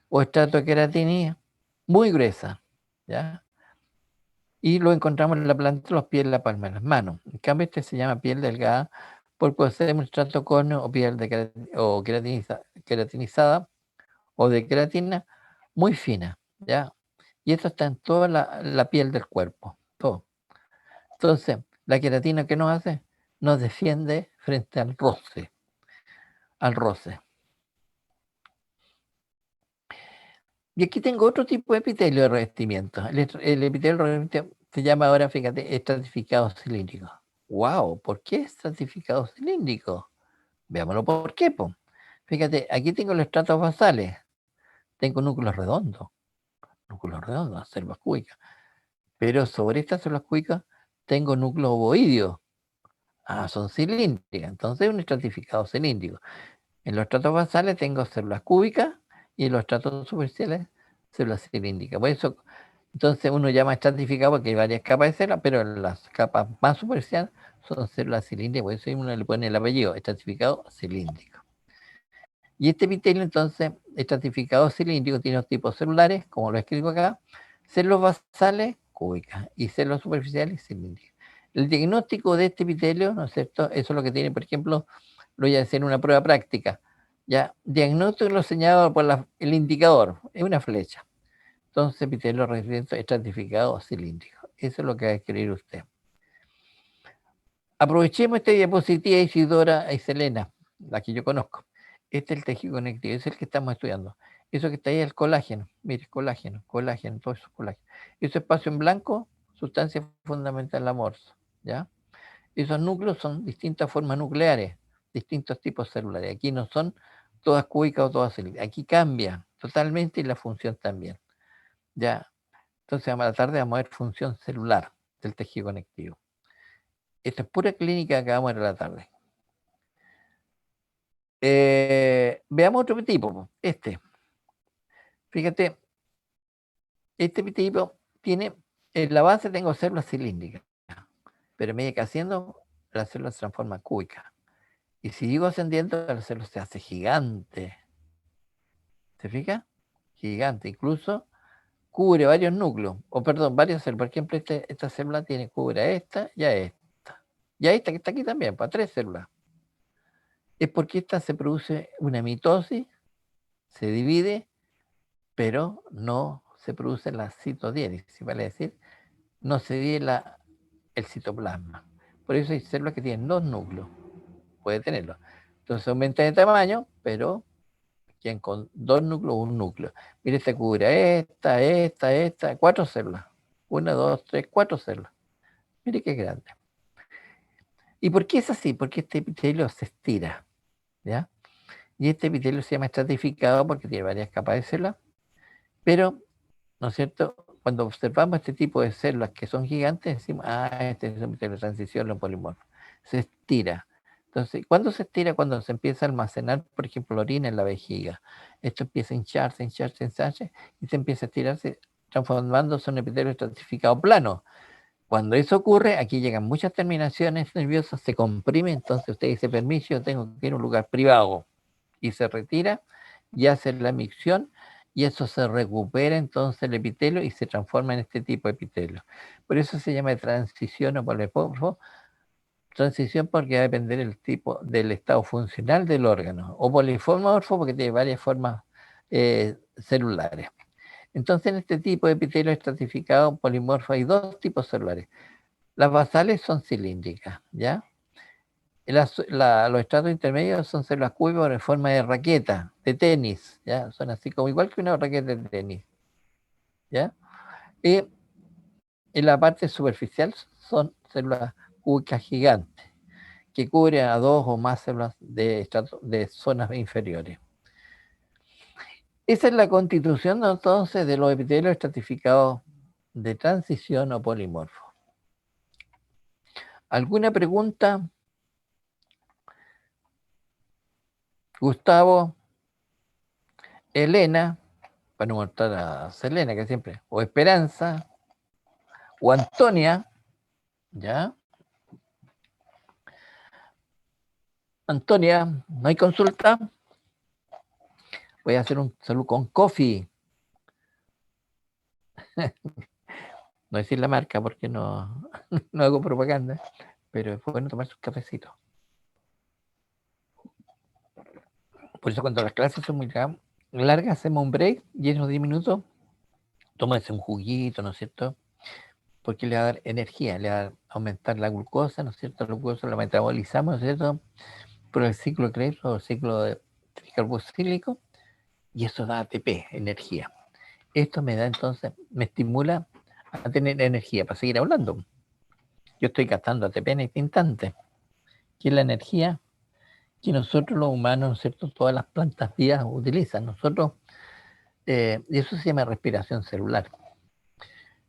o estrato de queratina, muy gruesa. ¿Ya? Y lo encontramos en la planta de los pies, en la palma de las manos. En cambio, este se llama piel delgada por poseer un estrato córneo o piel de queratinizada o de queratina muy fina, ¿ya? Y esto está en toda la piel del cuerpo, todo. Entonces, la queratina, ¿qué nos hace? Nos defiende frente al roce, Y aquí tengo otro tipo de epitelio de revestimiento. El epitelio de revestimiento se llama ahora, fíjate, estratificado cilíndrico. ¡Wow! ¿Por qué estratificado cilíndrico? Veámoslo por qué, po. Fíjate, aquí tengo los estratos basales. Tengo núcleos redondos, células cúbicas. Pero sobre estas células cúbicas tengo núcleos ovoideos. Son cilíndricas. Entonces es un estratificado cilíndrico. En los estratos basales tengo células cúbicas y en los estratos superficiales células cilíndricas. Por eso, entonces uno llama estratificado porque hay varias capas de células, pero las capas más superficiales son células cilíndricas. Por eso uno le pone el apellido estratificado cilíndrico. Y este epitelio, entonces, estratificado cilíndrico, tiene dos tipos celulares, como lo escribo acá, células basales cúbicas y células superficiales cilíndricas. El diagnóstico de este epitelio, ¿no es cierto? Eso es lo que tiene, por ejemplo, lo voy a hacer en una prueba práctica. Ya, diagnóstico lo señalado por el indicador, es una flecha. Entonces, epitelio estratificado cilíndrico. Eso es lo que va a escribir usted. Aprovechemos esta diapositiva, Isidora y Selena, la que yo conozco. Este es el tejido conectivo, es el que estamos estudiando. Eso que está ahí es el colágeno. Mire, colágeno, todo eso es colágeno. Ese espacio en blanco, sustancia fundamental del amorzo, ¿ya? Esos núcleos son distintas formas nucleares, distintos tipos celulares. Aquí no son todas cúbicas o todas cilíndricas. Aquí cambia totalmente y la función también, ¿ya? Entonces, a la tarde vamos a ver función celular del tejido conectivo. Esta es pura clínica que vamos a ver a la tarde. Veamos otro tipo. Fíjate, este tipo tiene, en la base tengo células cilíndricas, pero a medida que haciendo, la célula se transforma en cúbica. Y si sigo ascendiendo, la célula se hace gigante. ¿Se fija? Gigante. Incluso cubre varios núcleos, o perdón, varias células. Por ejemplo, esta célula cubre a esta y a esta. Y a esta que está aquí también, para 3 células. Es porque esta se produce una mitosis, se divide, pero no se produce la citodiélisis, vale decir, no se divide el citoplasma. Por eso hay células que tienen 2 núcleos. puede tenerlo. Entonces aumenta de tamaño, pero quedan con 2 núcleos, un núcleo. Mire, se cubre esta, 4 células. 1, 2, 3, 4 células. Mire qué grande. ¿Y por qué es así? Porque este epitelio se estira, ¿ya? Y este epitelio se llama estratificado porque tiene varias capas de células, pero, ¿no es cierto? Cuando observamos este tipo de células que son gigantes, decimos, este es un epitelio de transición, lo polimorfo. Se estira. Entonces, ¿cuándo se estira? Cuando se empieza a almacenar, por ejemplo, la orina en la vejiga. Esto empieza a hincharse, y se empieza a estirarse, transformándose en un epitelio estratificado plano. Cuando eso ocurre, aquí llegan muchas terminaciones nerviosas, se comprime, entonces usted dice, permiso, yo tengo que ir a un lugar privado. Y se retira y hace la micción, y eso se recupera entonces el epitelio y se transforma en este tipo de epitelio. Por eso se llama transición o polimorfo. Transición porque va a depender del tipo, del estado funcional del órgano. O polimorfo porque tiene varias formas celulares. Entonces, en este tipo de epitelio estratificado polimorfo hay 2 tipos celulares. Las basales son cilíndricas, ¿ya? Los estratos intermedios son células cúbicas en forma de raqueta, de tenis, ¿ya? Son así como igual que una raqueta de tenis, ¿ya? Y en la parte superficial son células cúbicas gigantes, que cubren a 2 o más células de zonas inferiores. Esa es la constitución entonces de los epitelios estratificados de transición o polimorfo. ¿Alguna pregunta? Gustavo, Elena, para no mostrar a Selena, que siempre, o Esperanza, o Antonia, ¿ya? Antonia, ¿no hay consulta? Voy a hacer un saludo con coffee. No decir la marca porque no, no hago propaganda, pero es bueno tomarse un cafecito. Por eso cuando las clases son muy largas, hacemos un break, 10 o 10 minutos, tómese un juguito, ¿no es cierto? Porque le va a dar energía, le va a aumentar la glucosa, ¿no es cierto? La glucosa la metabolizamos, ¿no es cierto? Por el ciclo de Krebs o el ciclo de carboxílico, y eso da ATP, energía. Esto me da entonces, me estimula a tener energía para seguir hablando. Yo estoy gastando ATP en este instante, que es la energía que nosotros los humanos, ¿no es cierto?, todas las plantas vivas utilizan. Nosotros, y eso se llama respiración celular.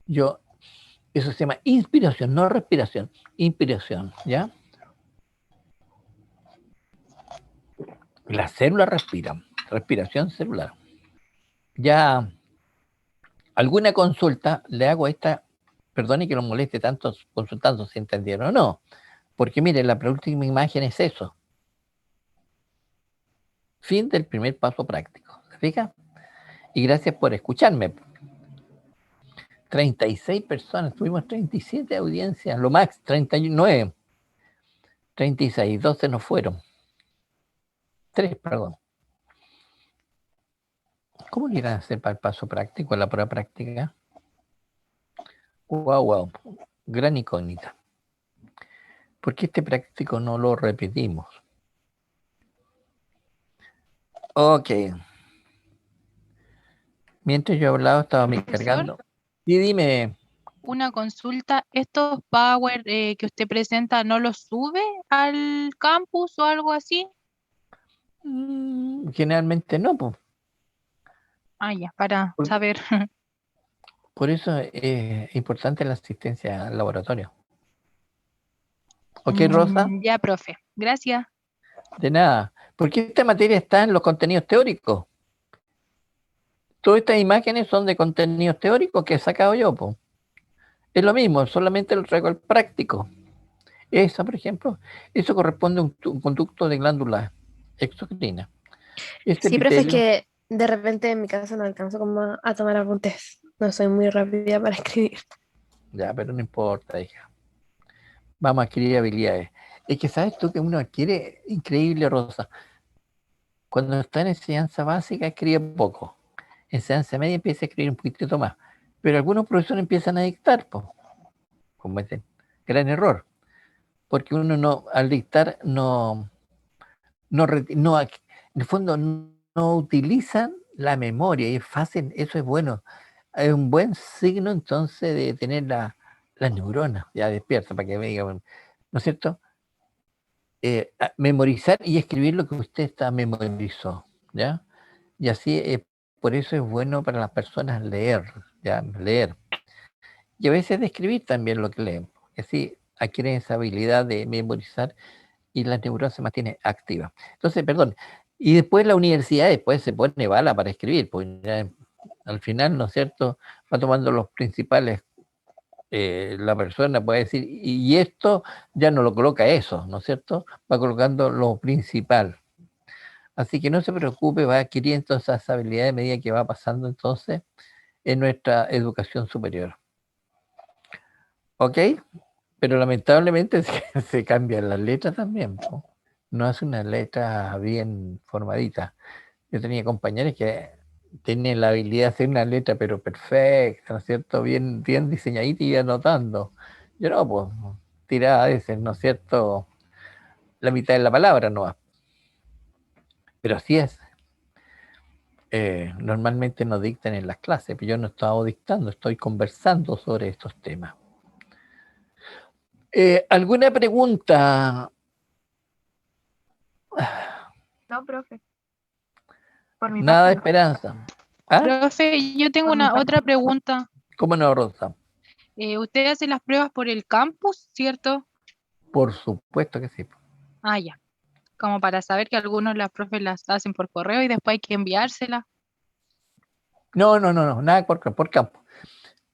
Eso se llama inspiración, no respiración, inspiración, ¿ya? Las células respiran, respiración celular. Ya, alguna consulta le hago a esta, perdone que lo moleste tanto consultando si entendieron o no, porque mire, la última imagen es eso. Fin del primer paso práctico, ¿se fija? Y gracias por escucharme. 36 personas, tuvimos 37 audiencias, lo más, 39, 36, 12 no fueron. 3, perdón. ¿Cómo le irán a hacer para el paso práctico, la prueba práctica? Wow, gran incógnita. ¿Por qué este práctico no lo repetimos? Ok. Mientras yo hablaba, estaba me cargando. Y dime. Una consulta, ¿estos Power que usted presenta no los sube al campus o algo así? Generalmente no, pues. Ah, ya, para saber. Por eso es importante la asistencia al laboratorio. ¿Ok, Rosa? Ya, profe. Gracias. De nada. Porque esta materia está en los contenidos teóricos. Todas estas imágenes son de contenidos teóricos que he sacado yo, pues. Es lo mismo, solamente lo traigo al práctico. Esa, por ejemplo, eso corresponde a un conducto de glándula exocrina. Sí, profe, es que de repente en mi casa no alcanzo como a tomar apuntes. No soy muy rápida para escribir. Ya, pero no importa, hija. Vamos a adquirir habilidades. Es que sabes tú que uno adquiere increíble, Rosa. Cuando está en enseñanza básica escribe poco. En enseñanza media empieza a escribir un poquitito más. Pero algunos profesores empiezan a dictar, pues, cometen gran error. Porque uno no, al dictar no en el fondo no utilizan la memoria y es fácil, eso es bueno. Es un buen signo entonces de tener las neuronas ya despiertas para que me digan, ¿no es cierto? Memorizar y escribir lo que usted memorizó, ¿ya? Y así, por eso es bueno para las personas leer, ¿ya? Leer. Y a veces de escribir también lo que leen. Así adquieren esa habilidad de memorizar y la neurona se mantiene activa. Entonces, perdón, y después la universidad después se pone bala para escribir, pues ya, al final, ¿no es cierto?, va tomando los principales, la persona puede decir, y esto ya no lo coloca eso, ¿no es cierto?, va colocando lo principal. Así que no se preocupe, va adquiriendo esas habilidades a medida que va pasando entonces en nuestra educación superior. ¿Ok? Pero lamentablemente se cambian las letras también, ¿no? No es una letra bien formadita. Yo tenía compañeros que tenían la habilidad de hacer una letra pero perfecta, ¿no es cierto? Bien, bien diseñadita y anotando. Yo no, pues tiraba a veces, ¿no es cierto?, la mitad de la palabra no. Pero así es. Normalmente nos dictan en las clases, pero yo no estaba dictando, estoy conversando sobre estos temas. ¿Alguna pregunta? No, profe. Por mi Nada de parte, no. esperanza. ¿Ah? Profe, yo tengo Por mi parte. otra pregunta. ¿Cómo no, Rosa? Usted hace las pruebas por el campus, ¿cierto? Por supuesto que sí. Ah, ya. Como para saber que algunos las profes las hacen por correo y después hay que enviárselas. No, nada por campo.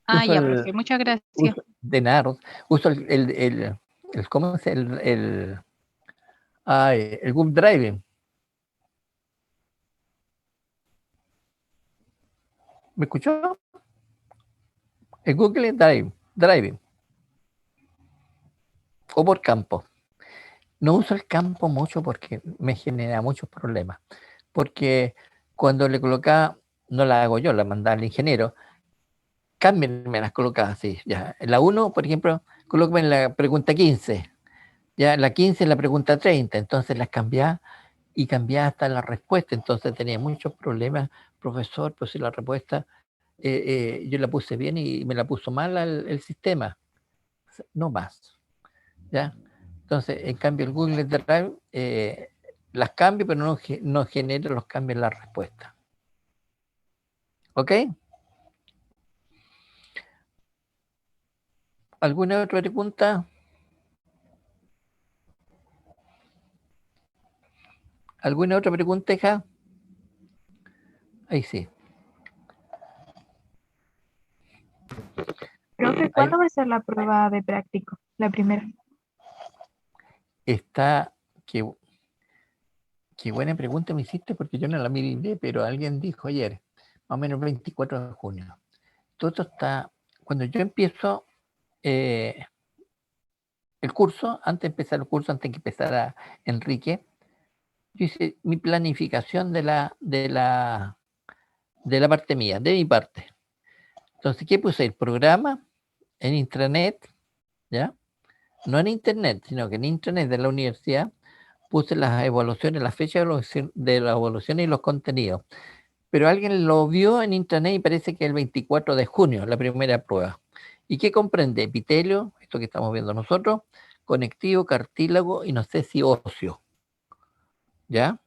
Ah, Uso ya, profe, muchas gracias. de nada, Rosa. Uso ¿cómo es el Google Drive? ¿Me escuchó? El Google Drive. O por campo. No uso el campo mucho porque me genera muchos problemas. Porque cuando le colocaba, no la hago yo, la mandaba al ingeniero, cámbienme las colocadas así. Ya. En la 1, por ejemplo, colóquenme en la pregunta 15. Ya en la 15 en la pregunta 30. Entonces las cambiaba y cambiaba hasta la respuesta. Entonces tenía muchos problemas. Profesor, pues si la respuesta yo la puse bien y me la puso mal el sistema. No más. ¿Ya? Entonces, en cambio, el Google Drive las cambio, pero no genera los cambios en la respuesta. ¿Ok? ¿Alguna otra pregunta? ¿Alguna otra pregunta, hija? Ahí sí. Profe, ¿cuándo va a ser la prueba de práctico? La primera. Está, qué buena pregunta me hiciste porque yo no la miré, pero alguien dijo ayer, más o menos 24 de junio. Todo esto está, cuando yo empiezo el curso, antes de empezar el curso, antes que empezara Enrique, yo hice mi planificación de la parte mía, de mi parte. Entonces, ¿qué puse? El programa en intranet, ¿ya? No en internet, sino que en intranet de la universidad puse las evaluaciones, las fechas de las evaluaciones y los contenidos. Pero alguien lo vio en intranet y parece que el 24 de junio, la primera prueba. ¿Y qué comprende? Epitelio, esto que estamos viendo nosotros, conectivo, cartílago y no sé si óseo. ¿Ya?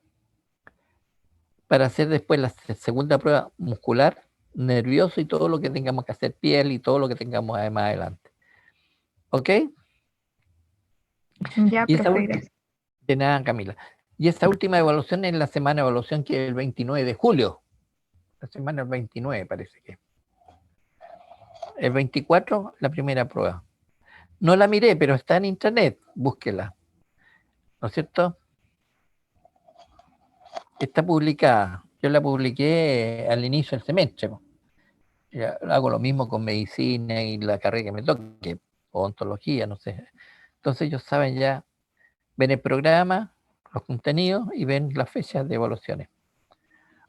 Para hacer después la segunda prueba muscular, nervioso y todo lo que tengamos que hacer, piel y todo lo que tengamos más adelante. ¿Ok? Ya, Y esa profe, gracias. de nada, Camila. Y esta última evaluación es la semana de evaluación que es el 29 de julio. La semana del 29 parece que. El 24, la primera prueba. No la miré, pero está en internet. Búsquela. ¿No es cierto? Está publicada. Yo la publiqué al inicio del semestre. Ya, hago lo mismo con medicina y la carrera que me toque, odontología, no sé. Entonces ellos saben ya, ven el programa, los contenidos y ven las fechas de evaluaciones.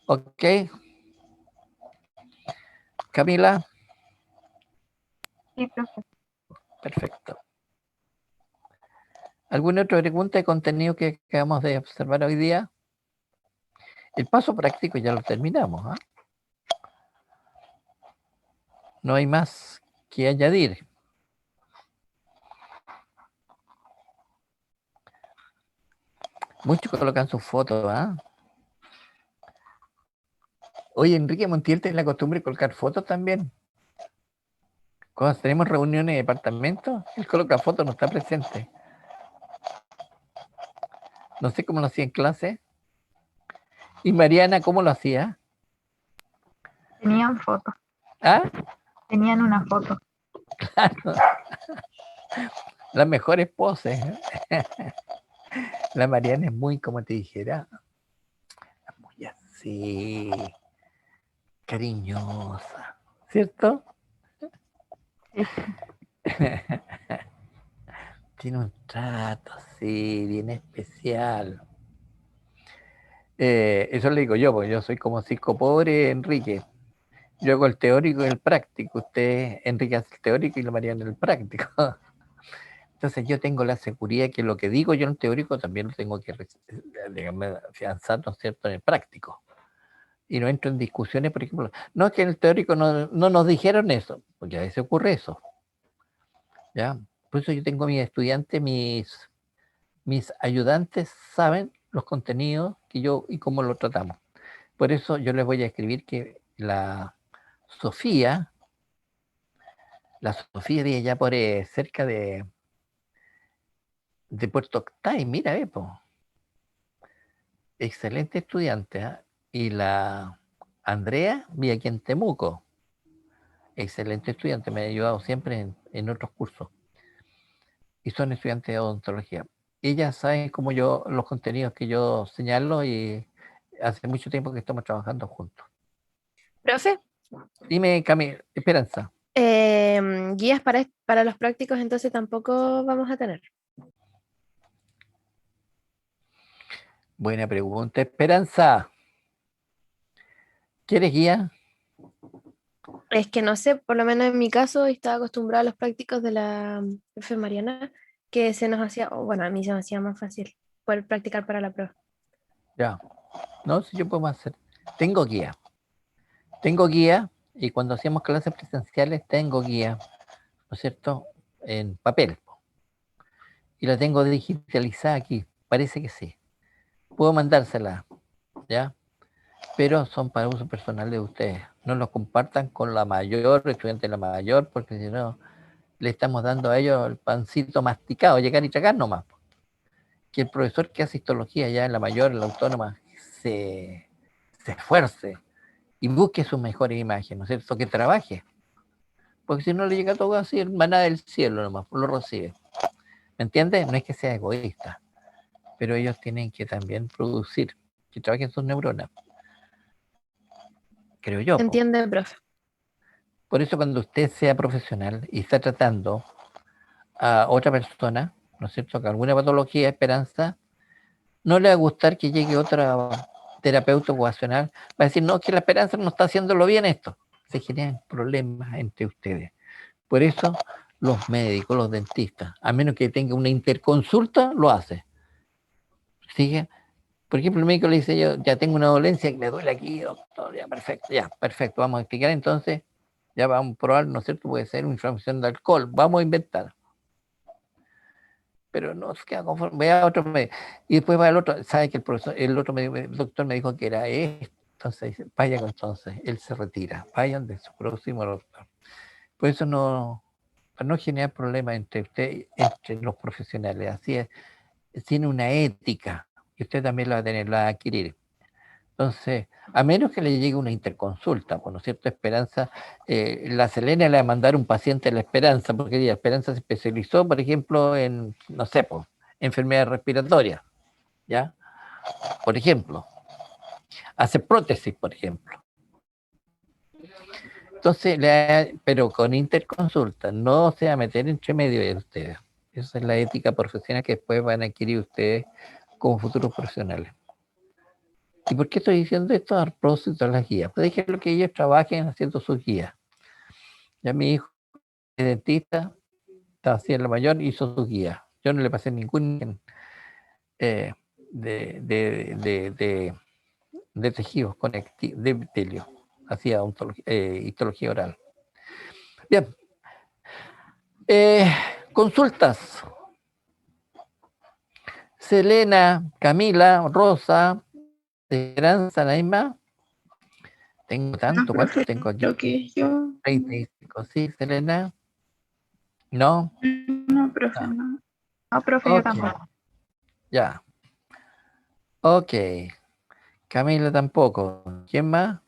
¿Ok? Camila, Sí, profe. perfecto. ¿Alguna otra pregunta de contenido que acabamos de observar hoy día? El paso práctico ya lo terminamos, ¿ah? No hay más que añadir. Muchos colocan sus fotos, ¿ah? Oye, Enrique Montiel tiene la costumbre de colocar fotos también. Cuando tenemos reuniones de departamento, él coloca fotos, no está presente. No sé cómo lo hacía en clase. ¿Y Mariana cómo lo hacía? Tenían fotos, ¿Ah? tenían una foto. Las mejores poses. La Mariana es muy, como te dijera, muy así, cariñosa, ¿cierto? Sí. Tiene un trato así, bien especial. Eso le digo yo, porque yo soy como psicopobre, Enrique. Yo hago el teórico y el práctico. Usted, Enrique, hace el teórico y la Mariana el práctico. Entonces yo tengo la seguridad que lo que digo yo en el teórico también lo tengo que, digamos, afianzar, ¿no es cierto?, en el práctico. Y no entro en discusiones, por ejemplo, no es que en el teórico no nos dijeron eso, porque a veces ocurre eso, ¿ya? Por eso yo tengo mis estudiantes, mis ayudantes saben los contenidos que yo y cómo lo tratamos. Por eso yo les voy a escribir que la Sofía de allá por cerca de Puerto Octay, mira, po. Excelente estudiante, ¿eh? Y la Andrea vive aquí en Temuco, excelente estudiante, me ha ayudado siempre en otros cursos. Y son estudiantes de odontología. Ellas saben cómo yo, los contenidos que yo señalo y hace mucho tiempo que estamos trabajando juntos. Profe, Dime, Camila, Esperanza. guías para los prácticos entonces tampoco vamos a tener. Buena pregunta, Esperanza. ¿Quieres guía? Es que no sé, por lo menos en mi caso estaba acostumbrada a los prácticos de la profe Mariana, que se nos hacía, o bueno, a mí se me hacía más fácil poder practicar para la prueba. Ya. No, si yo puedo hacer. Tengo guía. Tengo guía y cuando hacíamos clases presenciales tengo guía, ¿no es cierto?, en papel. Y la tengo digitalizada aquí. Parece que sí. Puedo mandársela, ¿ya? Pero son para uso personal de ustedes. No los compartan con la mayor, estudiante de la mayor, porque si no, le estamos dando a ellos el pancito masticado, llegar y tragar nomás. Que el profesor que hace histología ya en la mayor, en la autónoma, se esfuerce y busque sus mejores imágenes, ¿no es cierto? Que trabaje. Porque si no le llega todo así, el maná del cielo nomás, lo recibe. ¿Me entiendes? No es que sea egoísta, pero ellos tienen que también producir, que trabajen sus neuronas. Creo yo. ¿Entiende, profe? Por eso cuando usted sea profesional y está tratando a otra persona, ¿no es cierto?, con alguna patología, Esperanza, no le va a gustar que llegue otra terapeuta ocupacional, va a decir, no, que la Esperanza no está haciéndolo bien esto. Se generan problemas entre ustedes. Por eso los médicos, los dentistas, a menos que tenga una interconsulta, lo hace. ¿Sigue? Por ejemplo, el médico le dice, yo ya tengo una dolencia que me duele aquí, doctor, ya perfecto, vamos a explicar entonces, ya vamos a probar, ¿no es cierto? Puede ser una inflamación de alcohol, vamos a inventar. Pero no se queda conforme, ve a otro médico. Y después va al otro, sabe que el otro médico, el doctor me dijo que era esto, entonces dice, vaya entonces, él se retira, vayan de su próximo doctor. Por eso no, para no generar problemas entre usted, entre los profesionales, así es, tiene una ética, y usted también la va a tener, la va a adquirir. Entonces, a menos que le llegue una interconsulta, por no es cierto, Esperanza, la Selena le va a mandar un paciente a la Esperanza, porque la Esperanza se especializó, por ejemplo, en, no sé, pues, enfermedades respiratorias, ¿ya? Por ejemplo, hace prótesis, por ejemplo. Entonces, pero con interconsulta, no se va a meter entre medio de ustedes. Esa es la ética profesional que después van a adquirir ustedes como futuros profesionales. ¿Y por qué estoy diciendo esto? A propósito de las guías. Pues déjenlo que ellos trabajen haciendo sus guías. Ya mi hijo, el dentista, está así en la mayor, hizo sus guías. Yo no le pasé ningún de tejidos de epitelio. Hacía histología oral. Bien. Consultas. Selena, Camila, Rosa, Esperanza, Naima. Tengo tanto, ¿cuánto tengo aquí? Lo que yo. 35, sí, Selena. No. No, profe, Ah. no. No, profe, yo Ok. tampoco. Ya. Ok. Camila tampoco. ¿Quién más?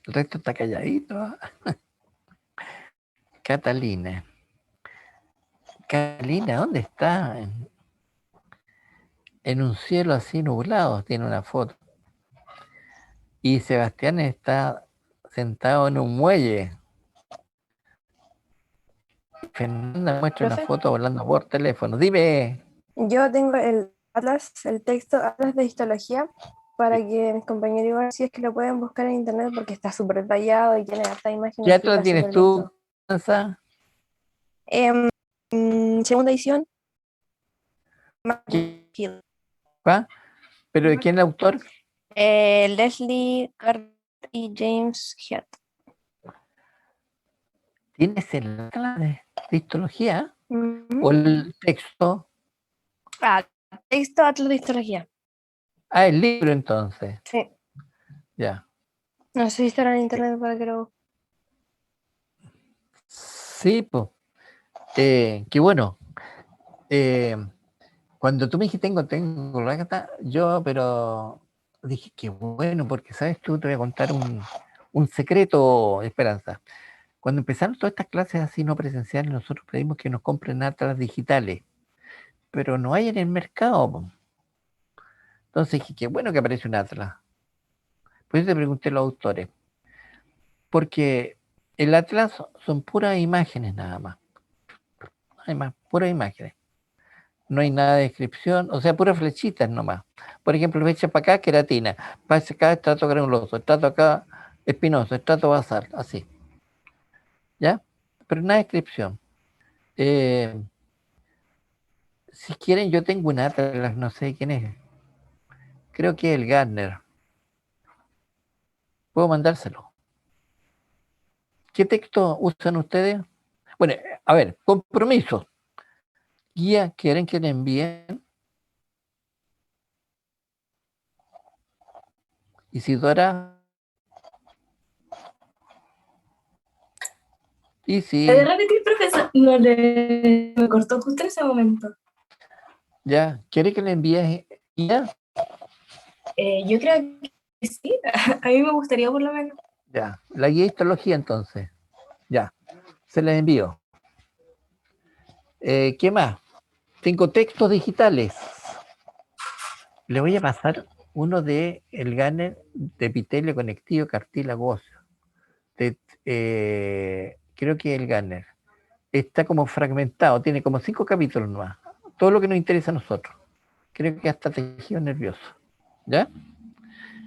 El resto está calladito. Catalina. Catalina, ¿dónde está? En un cielo así nublado, tiene una foto. Y Sebastián está sentado en un muelle. Fernanda muestra una ¿Profe? foto hablando por teléfono. Dime. Yo tengo el Atlas, el texto Atlas de histología, para que mis compañeros igual, si es que lo pueden buscar en internet, porque está súper detallado y tiene harta imagen, ¿Qué atrás explica tienes súper bien tú, todo. Esperanza? Segunda edición. ¿Va? ¿Pero de quién es el autor? Leslie Carter y James Heath. ¿Tienes el Atlas de histología? Ujú. ¿O el texto? Texto Atlas de histología. Ah, el libro entonces. Sí. Ya. No sé si estará en internet para que lo... Sí, pues. Qué bueno. Cuando tú me dijiste tengo la gata, yo, pero dije, qué bueno, porque sabes tú, te voy a contar un secreto, Esperanza. Cuando empezaron todas estas clases así no presenciales, nosotros pedimos que nos compren atlas digitales, pero no hay en el mercado, po. Entonces dije, qué bueno que aparece un atlas. Pues yo te pregunté a los autores, porque el atlas son puras imágenes nada más. No hay más, puras imágenes. No hay nada de descripción, o sea, puras flechitas nomás. Por ejemplo, flecha para acá, queratina, para acá, estrato granuloso, estrato acá, espinoso, estrato basal, así. ¿Ya? Pero nada de descripción. Si quieren, yo tengo un atlas, no sé quién es. Creo que es el Gardner. Puedo mandárselo. ¿Qué texto usan ustedes? Bueno, a ver, compromiso. Guía, ¿quieren que le envíen? Isidora. Y sí, ¿Puede repetir, profesor? No le... Me cortó justo en ese momento. ya. ¿Quiere que le envíe guía? Yo creo que sí. A mí me gustaría por lo menos. Ya. La guía de histología entonces. Ya. Se la envío. ¿Qué más? Tengo textos digitales. Le voy a pasar uno de el Gardner de epitelio conectivo cartílago óseo. Creo que el Gardner está como fragmentado, tiene como 5 capítulos nomás. Todo lo que nos interesa a nosotros. Creo que hasta tejido nervioso. ¿Ya?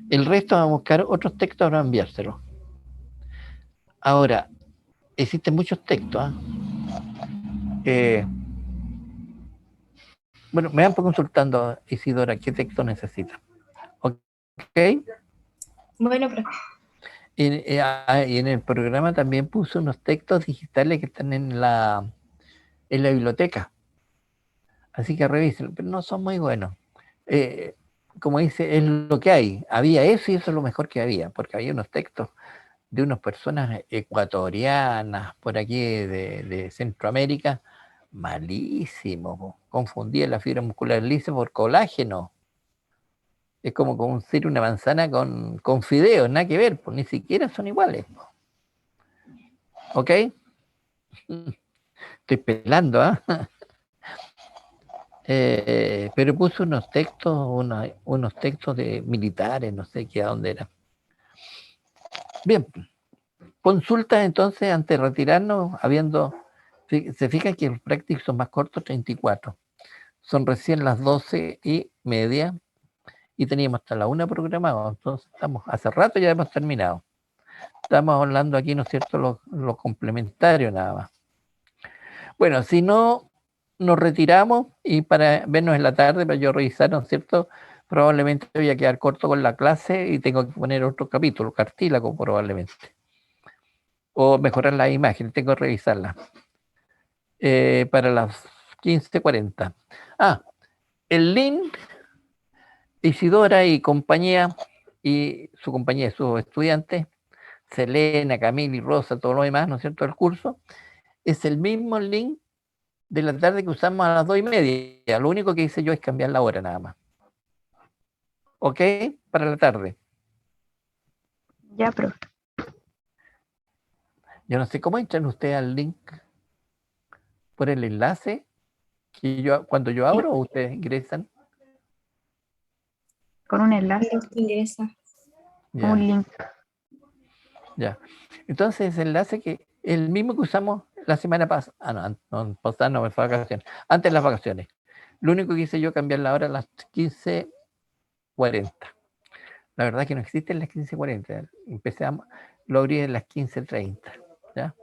El resto vamos a buscar otros textos para enviárselos. Ahora, existen muchos textos. Bueno, me van consultando, Isidora, qué texto necesita. ¿Ok? Bueno, profe. Y en el programa también puse unos textos digitales que están en la biblioteca. Así que revisen, pero no son muy buenos. Como dice, es lo que hay. Había eso y eso es lo mejor que había, porque había unos textos de unas personas ecuatorianas por aquí de Centroamérica, malísimos. Confundía la fibra muscular lisa por colágeno. Es como confundir una manzana con fideos, nada que ver, pues ni siquiera son iguales. ¿Ok? Estoy pelando, ¿ah? Pero puse unos textos, unos textos de militares, no sé qué a dónde era. Bien, consultas entonces antes de retirarnos, se fijan que los prácticos son más cortos, 34. Son recién las 12:30 y teníamos hasta la 1 programado, entonces hace rato ya hemos terminado. Estamos hablando aquí, ¿no es cierto?, lo complementario nada más. Bueno, si no nos retiramos y para vernos en la tarde, para yo revisar, ¿no es cierto? Probablemente voy a quedar corto con la clase y tengo que poner otro capítulo, cartílago probablemente. O mejorar la imagen, tengo que revisarla. Para las 15:40. El link, Isidora y compañía, y su compañía de sus estudiantes, Selena, Camila y Rosa, todo lo demás, ¿no es cierto?, el curso, es el mismo link de la tarde que usamos a las 2:30. Lo único que hice yo es cambiar la hora nada más. ¿Ok? Para la tarde. Ya, profe. Yo no sé cómo entran ustedes al link por el enlace que yo cuando yo abro o ustedes ingresan. Con un enlace, Creo que ingresa. Ya, un link. ya. Entonces el enlace que el mismo que usamos la semana pasada. No, fue vacaciones. Antes de las vacaciones. Lo único que hice yo cambiar la hora a las 15:40. La verdad que no existen las 15:40. Lo abrí en las 15:30. ¿Ya?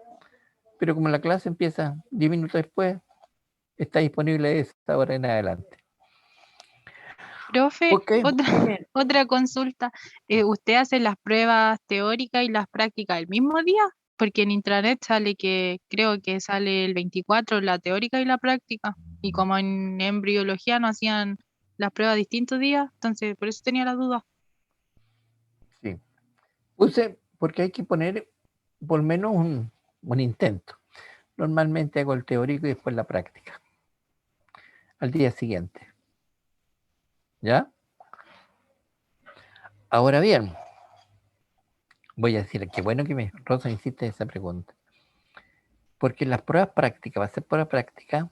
Pero como la clase empieza 10 minutos después, está disponible de esta hora en adelante. Profe, Ok. otra consulta. ¿Usted hace las pruebas teóricas y las prácticas el mismo día? Porque en intranet sale que creo que sale el 24 la teórica y la práctica. Y como en embriología no hacían las pruebas distintos días, entonces por eso tenía la duda. Sí. Puse, porque hay que poner por lo menos un intento. Normalmente hago el teórico y después la práctica. Al día siguiente. ¿Ya? Ahora bien, voy a decir, qué bueno que Rosa insiste esa pregunta. Porque las pruebas prácticas, va a ser prueba práctica,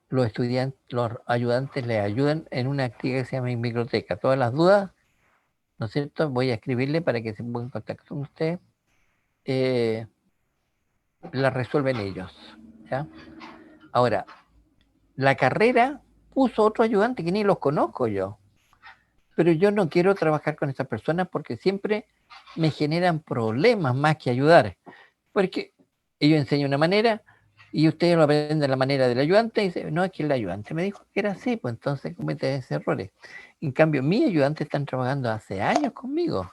los estudiantes, los ayudantes les ayudan en una actividad que se llama biblioteca. Todas las dudas, ¿no es cierto? Voy a escribirle para que se pongan en contacto con usted. Las resuelven ellos. ¿Ya? Ahora, la carrera puso otro ayudante que ni los conozco yo. Pero yo no quiero trabajar con esas personas porque siempre me generan problemas más que ayudar. Porque ellos enseñan una manera y ustedes lo aprenden de la manera del ayudante y dicen, no, es que el ayudante me dijo que era así, pues entonces cometen esos errores. En cambio, mis ayudantes están trabajando hace años conmigo.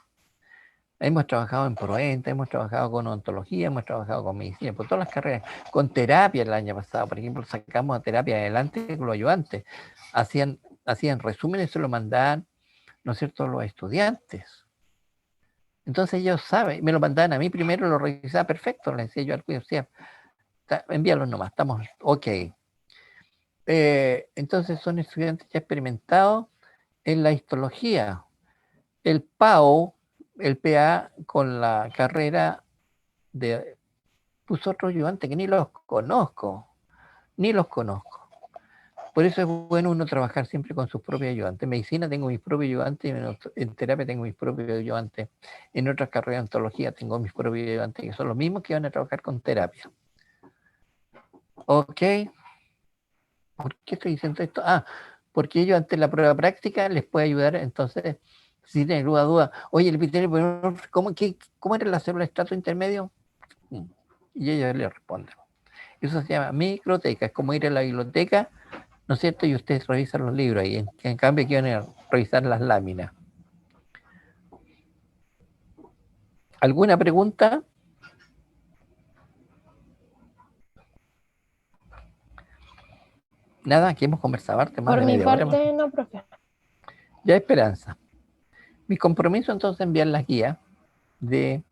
Hemos trabajado en Proenta, hemos trabajado con odontología, hemos trabajado con medicina, por todas las carreras, con terapia el año pasado, por ejemplo, sacamos a terapia adelante con los ayudantes, hacían resúmenes, se lo mandaban, ¿no es cierto?, los estudiantes. Entonces ellos saben, me lo mandaban a mí primero, lo revisaba perfecto, le decía yo al cuidado, decía, envíalos nomás, estamos ok. Entonces son estudiantes ya experimentados en la histología. El PAO, el PA con la carrera puso otro ayudante que ni los conozco. Por eso es bueno uno trabajar siempre con sus propios ayudantes. En medicina tengo mis propios ayudantes, en terapia tengo mis propios ayudantes, en otras carreras de ontología tengo mis propios ayudantes, que son los mismos que van a trabajar con terapia. Ok. ¿Por qué estoy diciendo esto? Porque ellos ante la prueba práctica les puede ayudar, entonces, si tienen alguna duda, oye, el epitelio, ¿cómo era la célula de estrato intermedio? Y ellos les responden. Eso se llama microteca, es como ir a la biblioteca, ¿no es cierto? Y ustedes revisan los libros ahí, en cambio aquí van a revisar las láminas. ¿Alguna pregunta? Nada, aquí hemos conversado más Por de mi media hora. parte, no, profe. Ya, Esperanza. Mi compromiso entonces es enviar las guías de